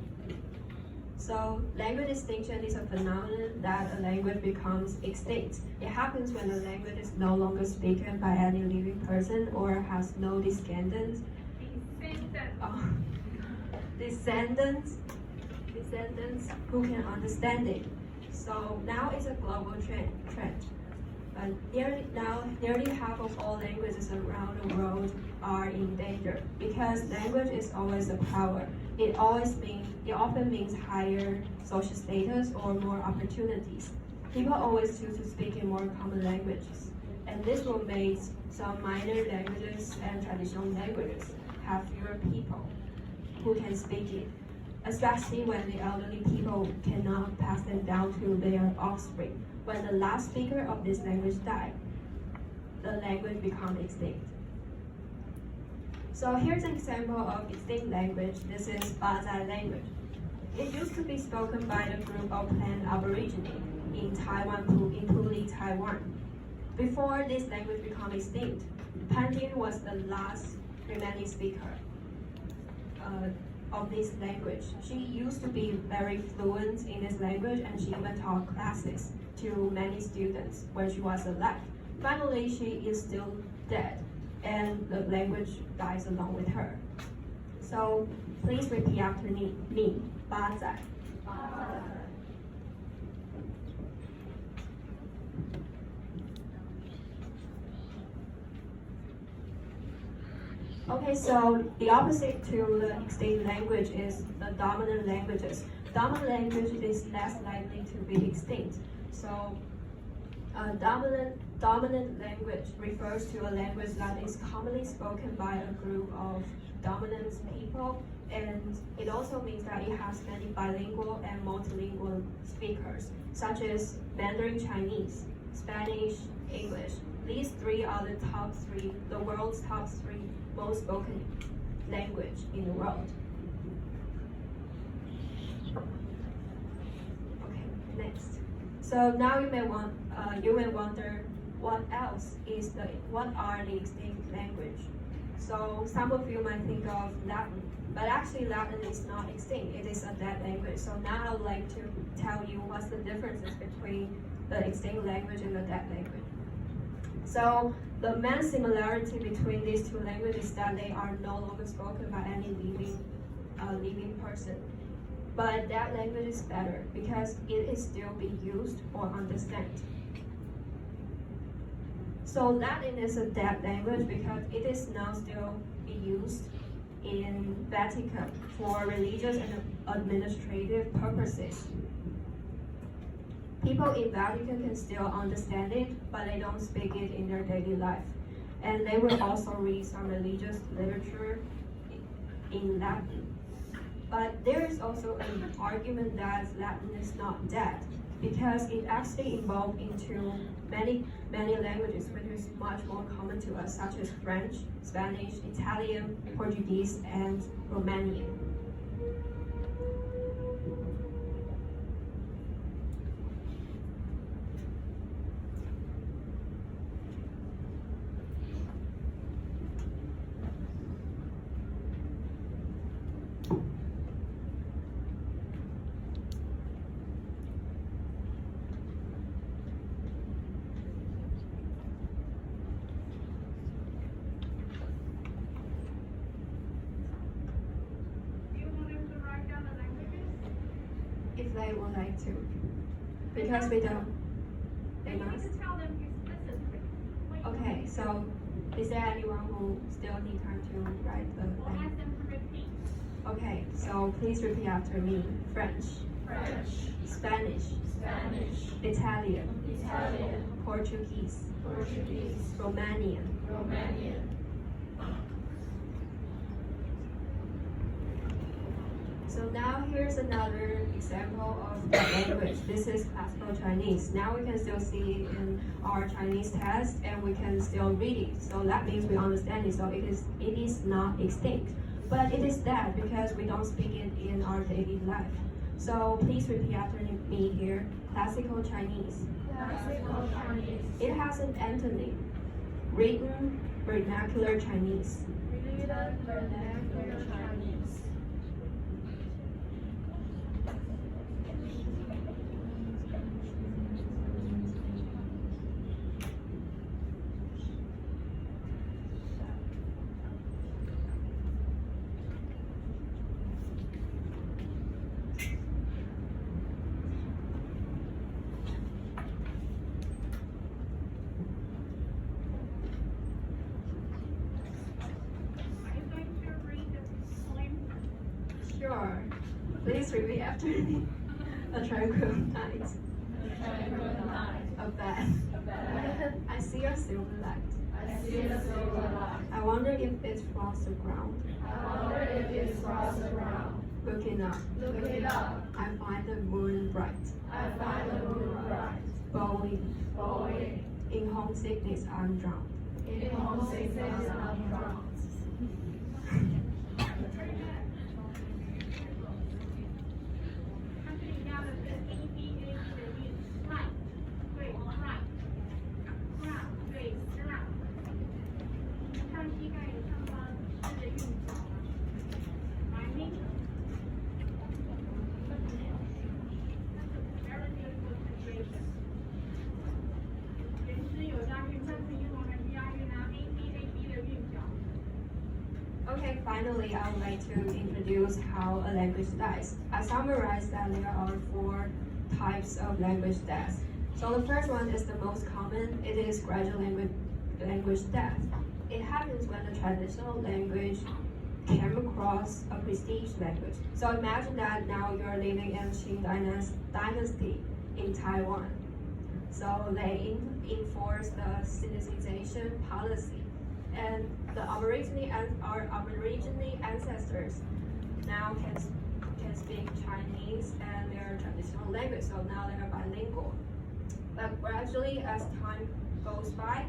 So, language extinction is a phenomenon that a language becomes extinct. It happens when a language is no longer spoken by any living person or has no descendants. Descendants who can understand it. So now it's a global trend. But nearly half of all languages around the world are in danger because language is always a power. It often means higher social status or more opportunities. People always choose to speak in more common languages, and this will make some minor languages and traditional languages have fewer people who can speak it, especially when the elderly people cannot pass them down to their offspring. When the last speaker of this language died, the language becomes extinct. So here's an example of extinct language. This is Bazai language. It used to be spoken by the group of Plan Aborigines in Taiwan, in Puli, Taiwan. Before this language became extinct, Pandin was the last remaining speaker of this language. She used to be very fluent in this language, and she even taught classes to many students when she was alive. Finally, she is still dead, and the language dies along with her. So please repeat after me. Bazai. Okay, so the opposite to the extinct language is the dominant languages. Dominant language is less likely to be extinct. So dominant language refers to a language that is commonly spoken by a group of dominant people, and it also means that it has many bilingual and multilingual speakers, such as Mandarin Chinese, Spanish, English. These three are the world's top three most spoken language in the world. Okay, next. So now you may wonder what are the extinct language? So some of you might think of Latin, but actually Latin is not extinct. It is a dead language. So now I would like to tell you what's the differences between the extinct language and the dead language. So the main similarity between these two languages is that they are no longer spoken by any living person. But that language is better because it is still being used or understood. So Latin is a dead language because it is now still being used in Vatican for religious and administrative purposes. People in Vatican can still understand it, but they don't speak it in their daily life. And they will also read some religious literature in Latin. But there is also an argument that Latin is not dead because it actually evolved into many languages, which is much more common to us, such as French, Spanish, Italian, Portuguese, and Romanian. If they would like to, because we don't, they must. Tell them explicitly. Okay, so is there anyone who still need time to write the We'll ask thing? them to repeat. Okay, so please repeat after me. French, Spanish, Italian, Portuguese, Romanian. So now here's another example of the language. This is classical Chinese. Now we can still see it in our Chinese test, and we can still read it. So that means we understand it. So it is not extinct, but it is dead because we don't speak it in our daily life. So please repeat after me here. Classical Chinese. It has an antonym. Written vernacular Chinese. didn't vernacular Chinese. Are you going to read the poem? Sure. Please repeat after me. A tranquil night. A bed. I see a silver light. I wonder if it's across the ground. Looking up. I find the moon bright. Bowling. In homesickness I'm drowned. Okay, finally, I would like to introduce how a language dies. I summarized that there are 4 types of language death. So the first one is the most common. It is gradual language death. It happens when the traditional language came across a prestige language. So imagine that now you're living in Qing dynasty in Taiwan. So they enforce the Sinicization policy. And our Aborigine ancestors now can speak Chinese and their traditional language, so now they are bilingual. But gradually, as time goes by,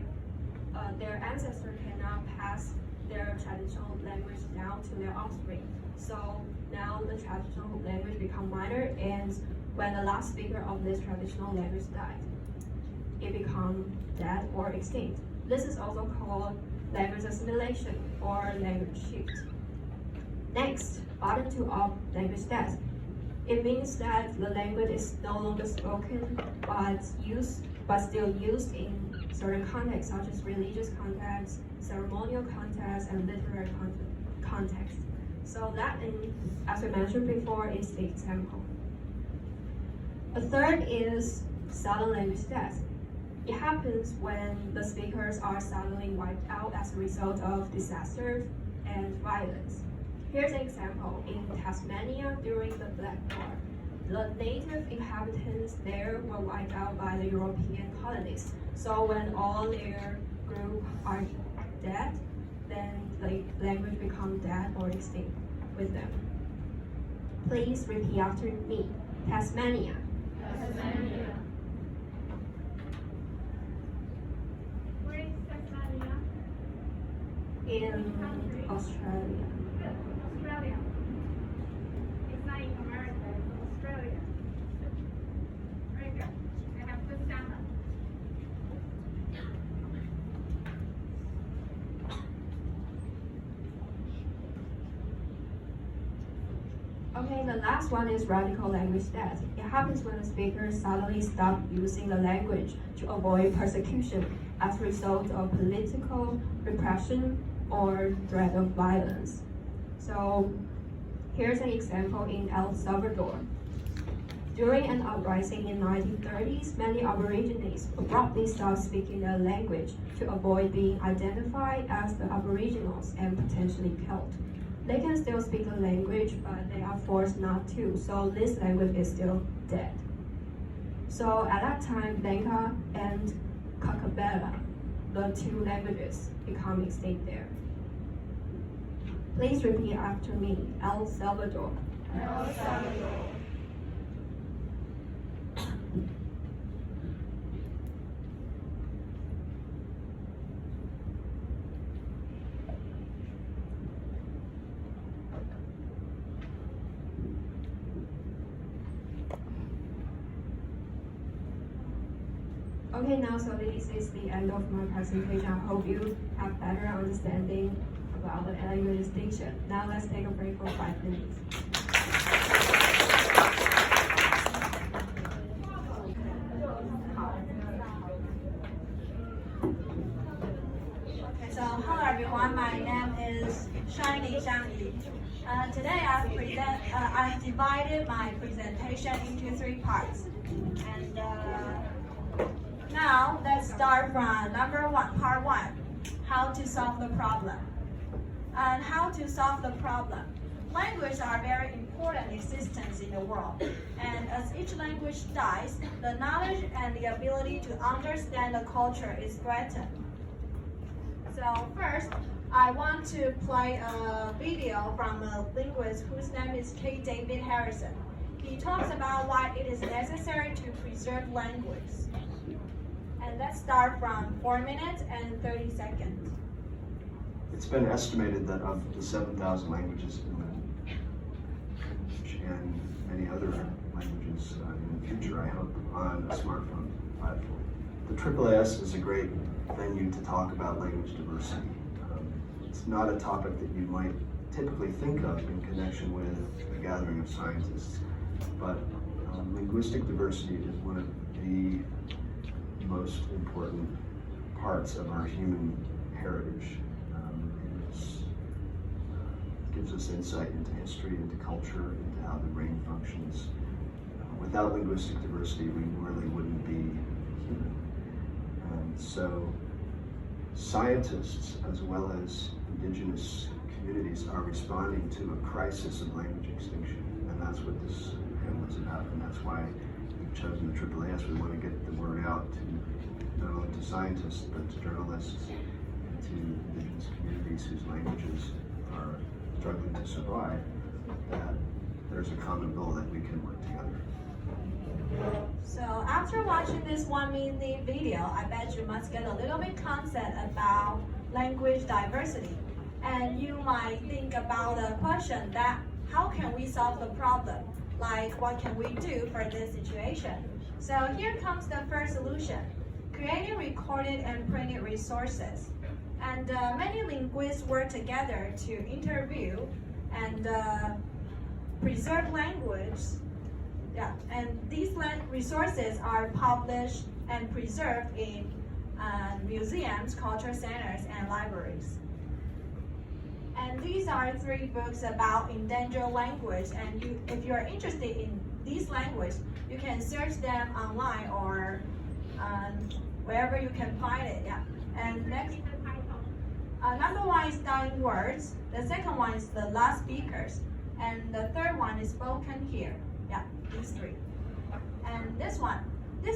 their ancestors cannot pass their traditional language down to their offspring. So now the traditional language become minor, and when the last speaker of this traditional language died, it become dead or extinct. This is also called language assimilation or language shift. Next, bottom 2 of language death. It means that the language is no longer spoken but still used in certain contexts such as religious contexts, ceremonial contexts, and literary contexts. So that, as we mentioned before, is the example. A third is sudden language death. It happens when the speakers are suddenly wiped out as a result of disaster and violence. Here's an example. In Tasmania during the Black War, the native inhabitants there were wiped out by the European colonists. So when all their group are dead, then the language becomes dead or extinct with them. Please repeat after me. Tasmania. Where is Tasmania? In Australia. Australia. It's not in America, it's Australia. Very good. I have good sound. Okay, the last one is radical language death. It happens when the speakers suddenly stop using the language to avoid persecution as a result of political repression or threat of violence. So here's an example in El Salvador. During an uprising in the 1930s, many Aborigines abruptly stopped speaking their language to avoid being identified as the Aboriginals and potentially killed. They can still speak the language, but they are forced not to, so this language is still dead. So at that time, Lenca and Cacabella, the 2 languages, become extinct there. Please repeat after me. El Salvador. El Salvador. Okay, now so this is the end of my presentation. I hope you have better understanding about the language distinction. Now let's take a break for 5 minutes. Okay, so hello everyone. My name is Jan3. Today I've divided my presentation into 3 parts. And now let's start from part 1, how to solve the problem. And how to solve the problem. Languages are very important existence in the world. And as each language dies, the knowledge and the ability to understand the culture is threatened. So first, I want to play a video from a linguist whose name is K. David Harrison. He talks about why it is necessary to preserve language. And let's start from 4 minutes and 30 seconds. It's been estimated that of the 7,000 languages in and many other languages in the future, I hope, on a smartphone platform. The AAAS is a great venue to talk about language diversity. It's not a topic that you might typically think of in connection with a gathering of scientists, but linguistic diversity is one of the most important parts of our human heritage. It gives us insight into history, into culture, into how the brain functions. Without linguistic diversity, we really wouldn't be human. And so scientists, as well as indigenous communities, are responding to a crisis of language extinction. And that's what this panel is about, and that's why we've chosen the AAAS. We want to get the word out to not only to scientists, but to journalists and to indigenous communities whose languages are struggling to survive, that there's a common goal that we can work together. So after watching this 1-minute video, I bet you must get a little bit concept about language diversity. And you might think about the question that how can we solve the problem? Like what can we do for this situation? So here comes the first solution, creating recorded and printed resources. And many linguists work together to interview and preserve language. Yeah, and these resources are published and preserved in museums, culture centers, and libraries. And these are 3 books about endangered language. And if you're interested in these languages, you can search them online or wherever you can find it. Yeah. And next, number 1 is dying words. The second one is the last speakers, and the third one is spoken here. Yeah, these 3. And this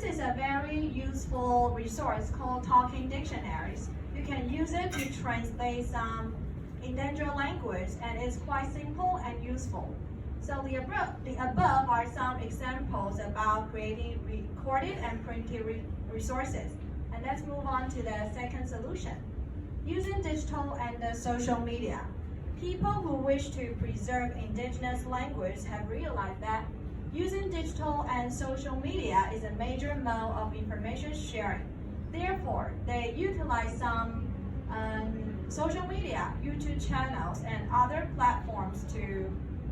is a very useful resource called Talking Dictionaries. You can use it to translate some endangered language, and it's quite simple and useful. So the above are some examples about creating recorded and printed resources. And let's move on to the second solution. Using digital and social media. People who wish to preserve indigenous language have realized that using digital and social media is a major mode of information sharing. Therefore, they utilize some social media, YouTube channels, and other platforms to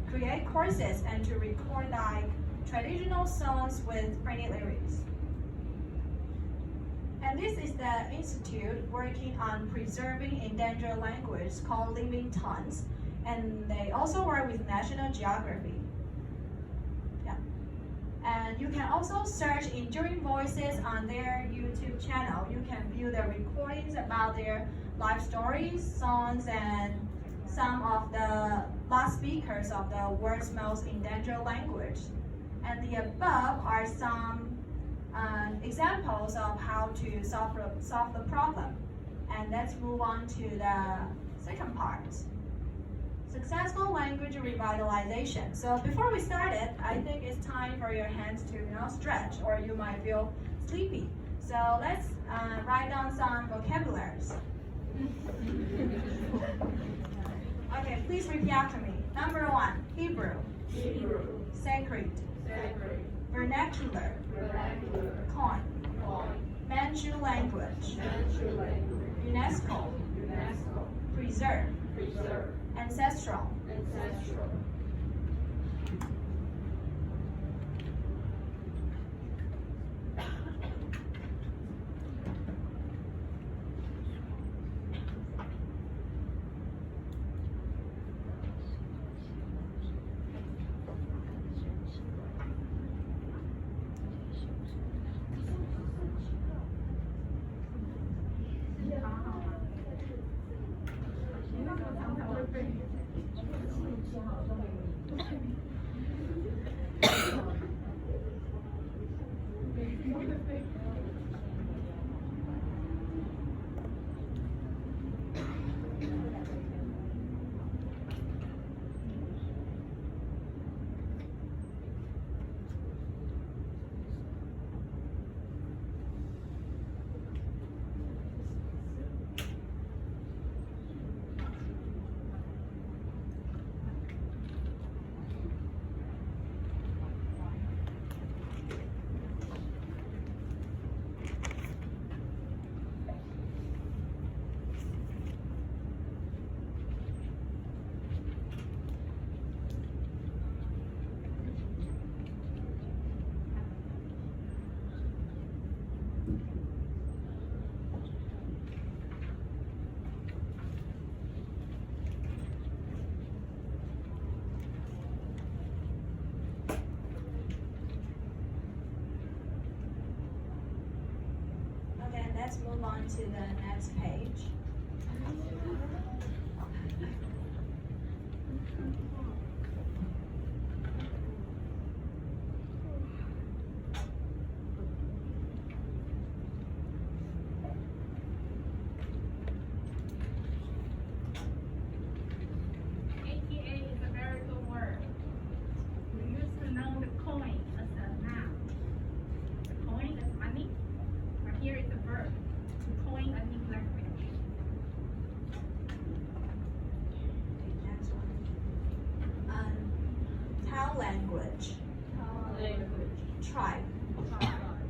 create courses and to record like traditional songs with printed lyrics. And this is the institute working on preserving endangered language called Living Tongues, and they also work with National Geography. Yeah. And you can also search Enduring Voices on their YouTube channel. You can view the recordings about their life stories, songs, and some of the last speakers of the world's most endangered language. And the above are some examples of how to solve the problem. And let's move on to the second part. Successful language revitalization. So before we started, I think it's time for your hands to stretch, or you might feel sleepy. So let's write down some vocabularies. Okay, please repeat after me. Number 1, Hebrew. Sacred. Vernacular. Coin. Manchu language. UNESCO. preserve, preserve, ancestral, ancestral. Okay, let's move on to the next page. ATA is a very good word. We used to know the coin as a noun. The coin is money, but here is a verb. To coin a new language. Next one. Tau language, Language, tribe,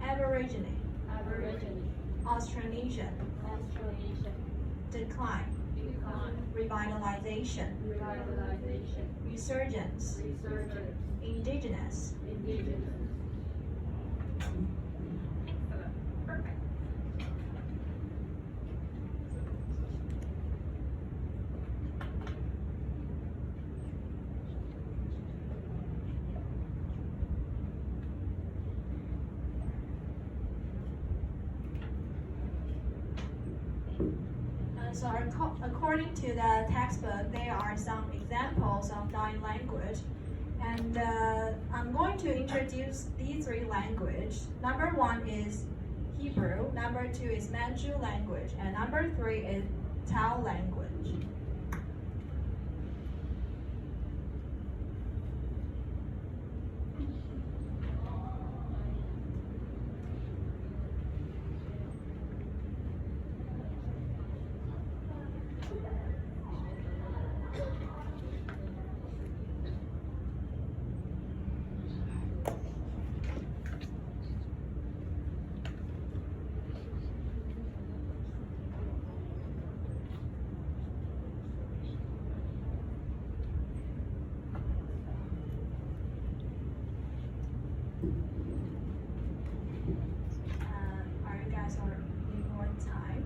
Aborigine, Aborigine, Austronesian, Australasian, decline, decline, revitalization, revitalization, resurgence, resurgence, indigenous. indigenous. Excellent. Perfect. So according to the textbook, there are some examples of dying language. And I'm going to introduce these three languages. Number one is Hebrew, number two is Manchu language, and number three is Tao language. Are you guys need more time?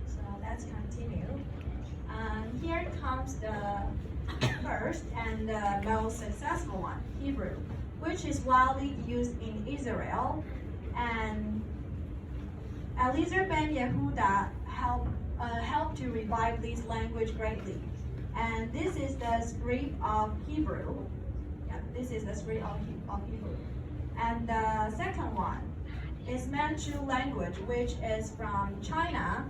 So let's continue. Here comes the first and the most successful one, Hebrew, which is widely used in Israel. And Eliezer ben Yehuda helped to revive this language greatly. And this is the script of Hebrew. Yeah, this is the script of Hebrew. And the second one is Manchu language, which is from China.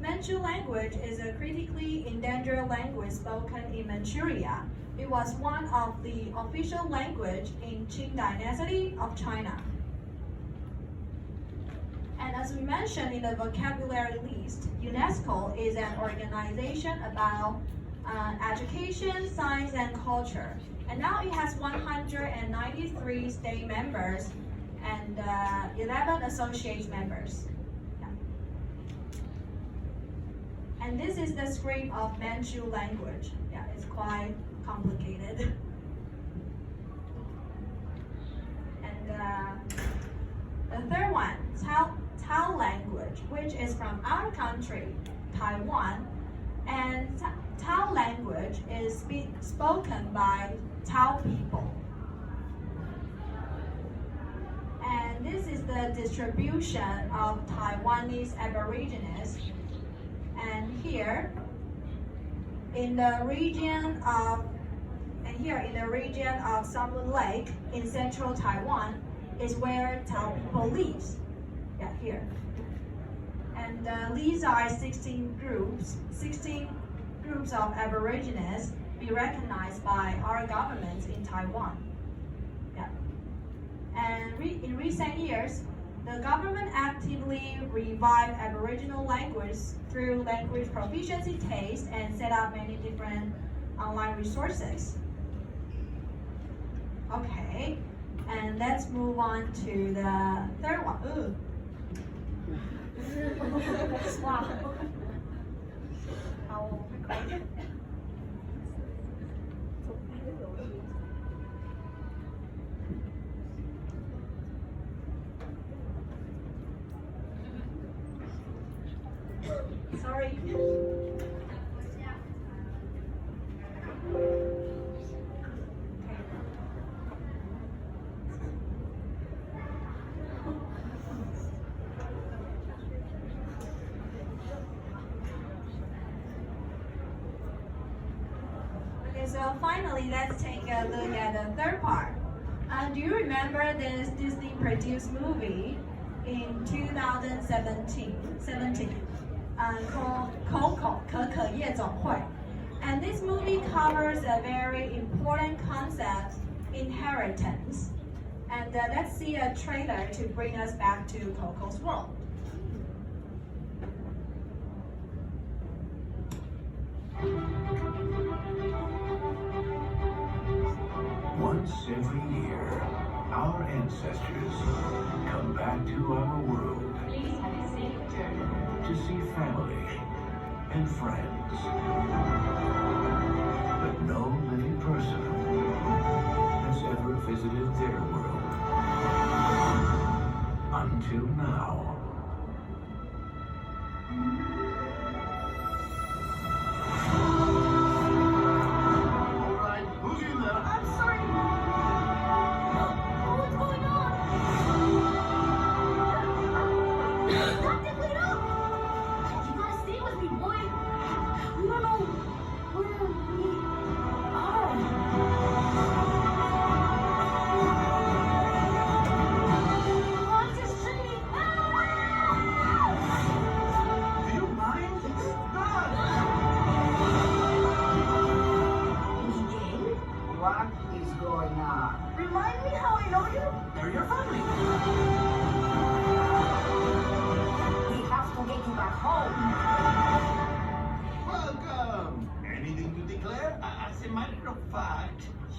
Manchu language is a critically endangered language spoken in Manchuria. It was one of the official language in Qing Dynasty of China. And as we mentioned in the vocabulary list, UNESCO is an organization about education, science, and culture. And now it has 193 state members and 11 associate members. Yeah. And this is the script of Manchu language. Yeah, it's quite complicated. And the third one, Tao language, which is from our country, Taiwan. And Tao language is spoken by Tao people. And this is the distribution of Taiwanese Aborigines. And here, in the region of Sunwon Lake in central Taiwan, is where Tao people lives. Yeah, here. And these are 16 groups of Aborigines be recognized by our government in Taiwan. Yeah. And in recent years, the government actively revived Aboriginal language through language proficiency tests and set up many different online resources. Okay, and let's move on to the third one. Ooh. Wow. Sorry. So finally, let's take a look at the third part. Do you remember this Disney-produced movie in 2017 called Coco, 可可夜总会? And this movie covers a very important concept, inheritance. And let's see a trailer to bring us back to Coco's world. Once every year, our ancestors come back to our world to see family and friends. But no living person has ever visited their world until now.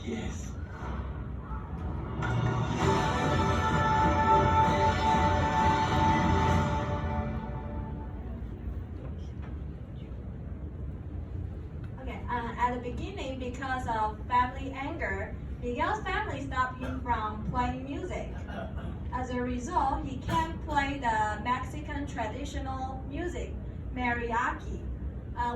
Yes. Okay, at the beginning, because of family anger, Miguel's family stopped him from playing music. As a result, he can't play the Mexican traditional music, mariachi,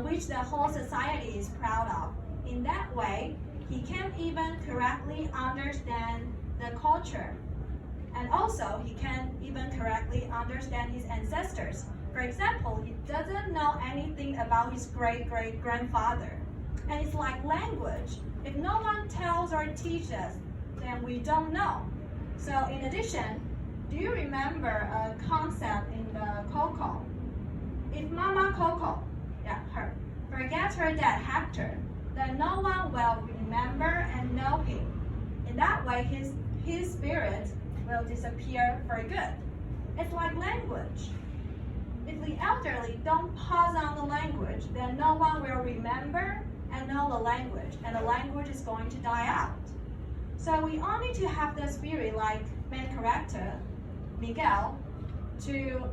which the whole society is proud of. In that way, he can't even correctly understand the culture. And also, he can't even correctly understand his ancestors. For example, he doesn't know anything about his great-great-grandfather. And it's like language. If no one tells or teaches us, then we don't know. So in addition, do you remember a concept in the Coco? If Mama Coco, yeah, her, forgets her dad Hector, then no one will remember and know him. In that way, his spirit will disappear for good. It's like language. If the elderly don't pass on the language, then no one will remember and know the language, and the language is going to die out. So we all need to have the spirit like main character, Miguel, to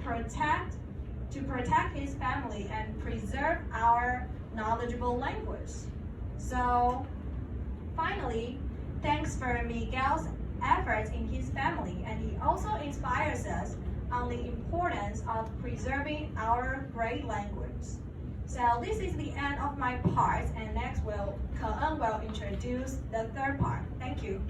protect his family and preserve our knowledgeable language. So finally, thanks for Miguel's efforts in his family, and he also inspires us on the importance of preserving our great language. So this is the end of my part, and next Ke-en will introduce the third part. Thank you.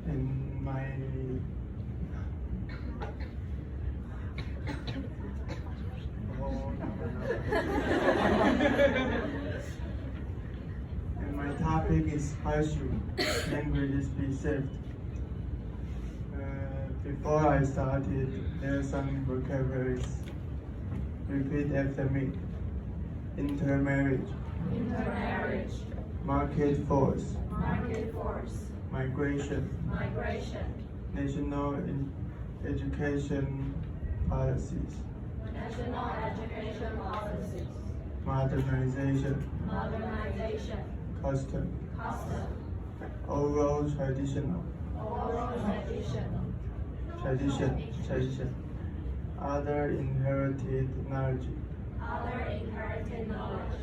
In my and my topic is how should languages be saved. Before I started, there are some vocabularies. Repeat after me. Intermarriage. Intermarriage. Market force. Market force. Migration. Migration. National education policies. National education policies. Modernization. Modernization. Custom. Custom. Oral traditional. Oral traditional. Tradition. Other inherited knowledge. Other inherited knowledge.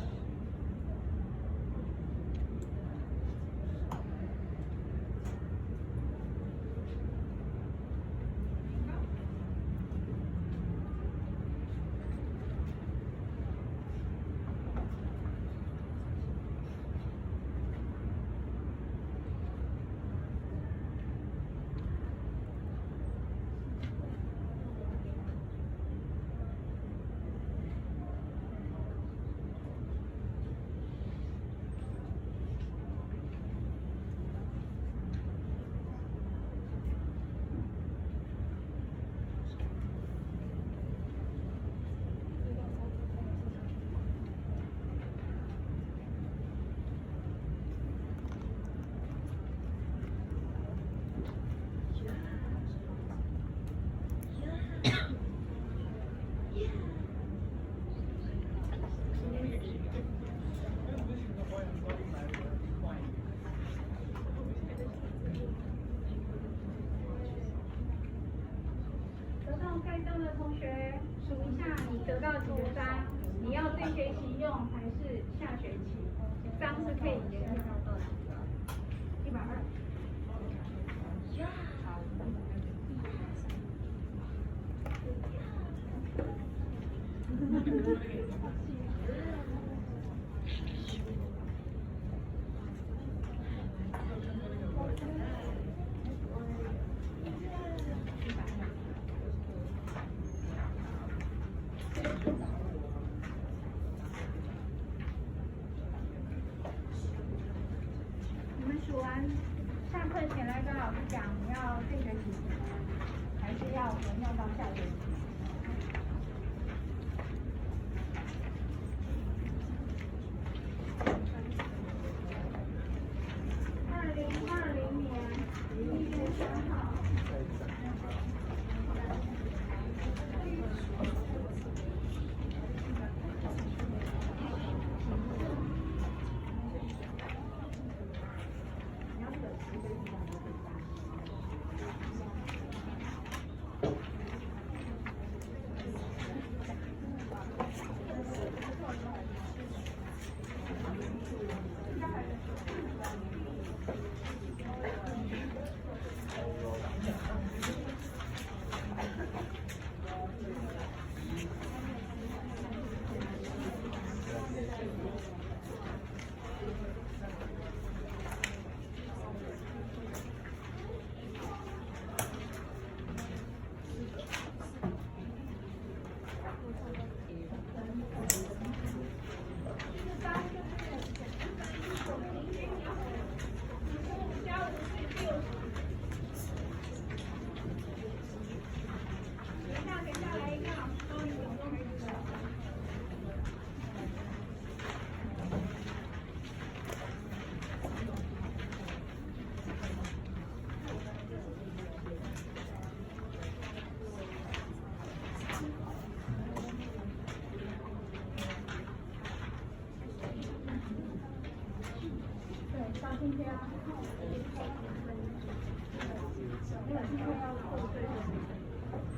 盖章的同学数一下，你得到几个章？你要这学期用还是下学期？章是可以沿用。120。数完，下课前来跟老师讲，你要这学期还是要沿用到下学期？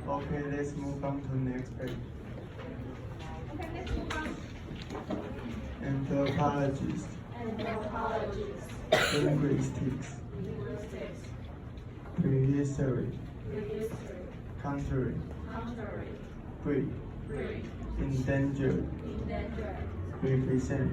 Okay, let's move on to next page. Okay, let's move on. Anthropologists, linguistics, prehistory, country, breed, endangered, represent.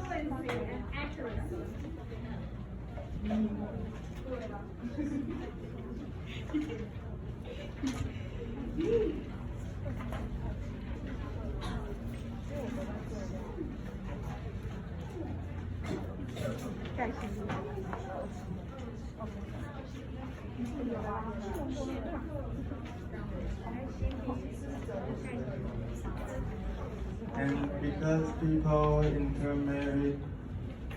Fluency and accuracy. And because people intermarry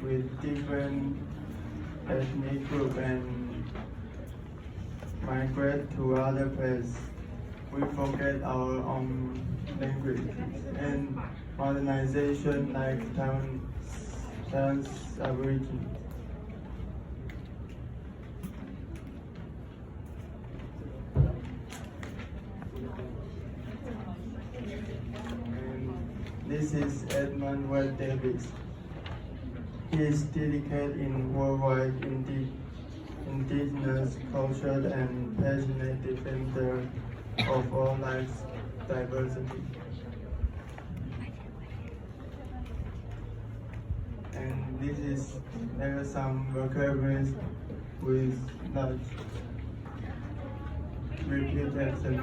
with different ethnic groups and migrate to other places, we forget our own language. And modernization like Taiwan's Aborigine. This is Edmund Webb Davis. He is dedicated in worldwide indigenous culture and passionate defender of all life's diversity. And this is some vocabularies with large repeat after me.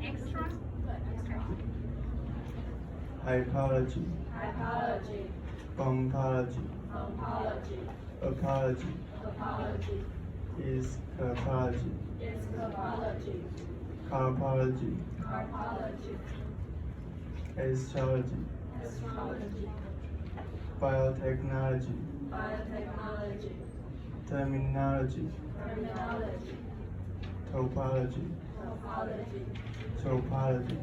Extra. Hypology, ontology, apology, eschatology, carpology, astrology, biotechnology, terminology, topology, topology.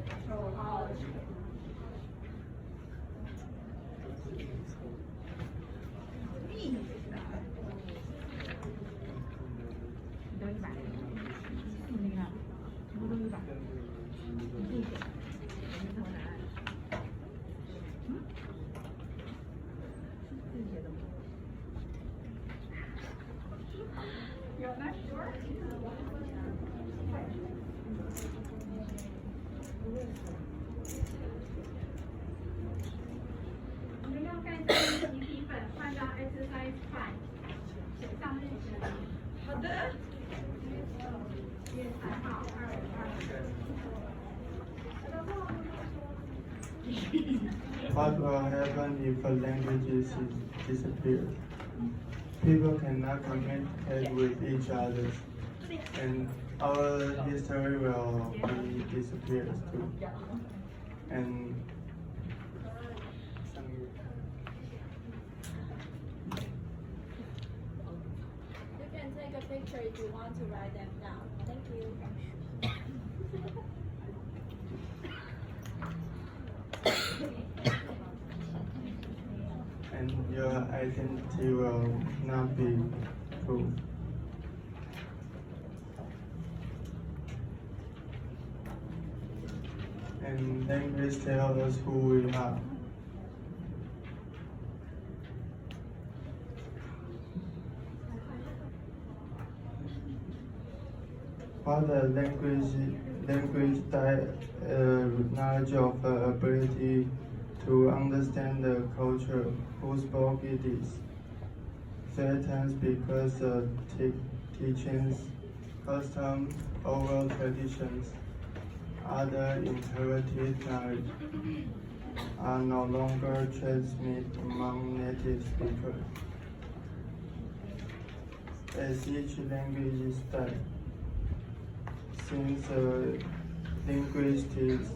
You're not sure?我们要盖这个习题本换到 exercise 5，写上日期。好的。1月3号2月2日。 What will happen if a language disappears? People cannot communicate with each other, and our history will be disappeared too. And You can take a picture. teacher if you want to write them down. Thank you. And your identity will not be proved. And language tells us who we are. What the knowledge of the ability to understand the culture who spoke it is. Certain because the teachings, customs, oral traditions, other inherited knowledge are no longer transmitted among native speakers. As each language is studied, since linguistics,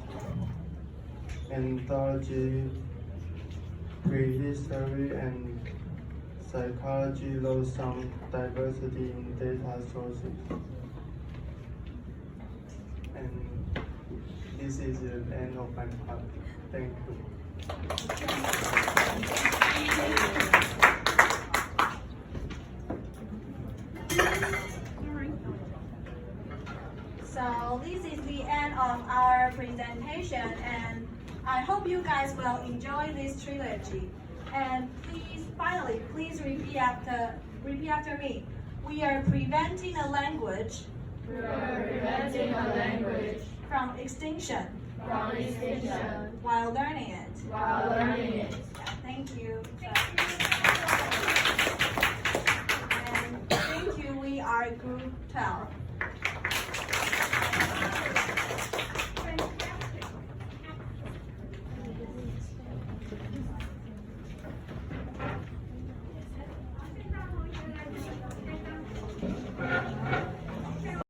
anthropology, prehistory, and psychology lost some diversity in data sources. And this is the end of my part. Thank you. So this is the end of our presentation, and I hope you guys will enjoy this trilogy. And finally, please repeat after me. We are preventing a language. From extinction. While learning it. Thank you. And thank you. We are Group 12.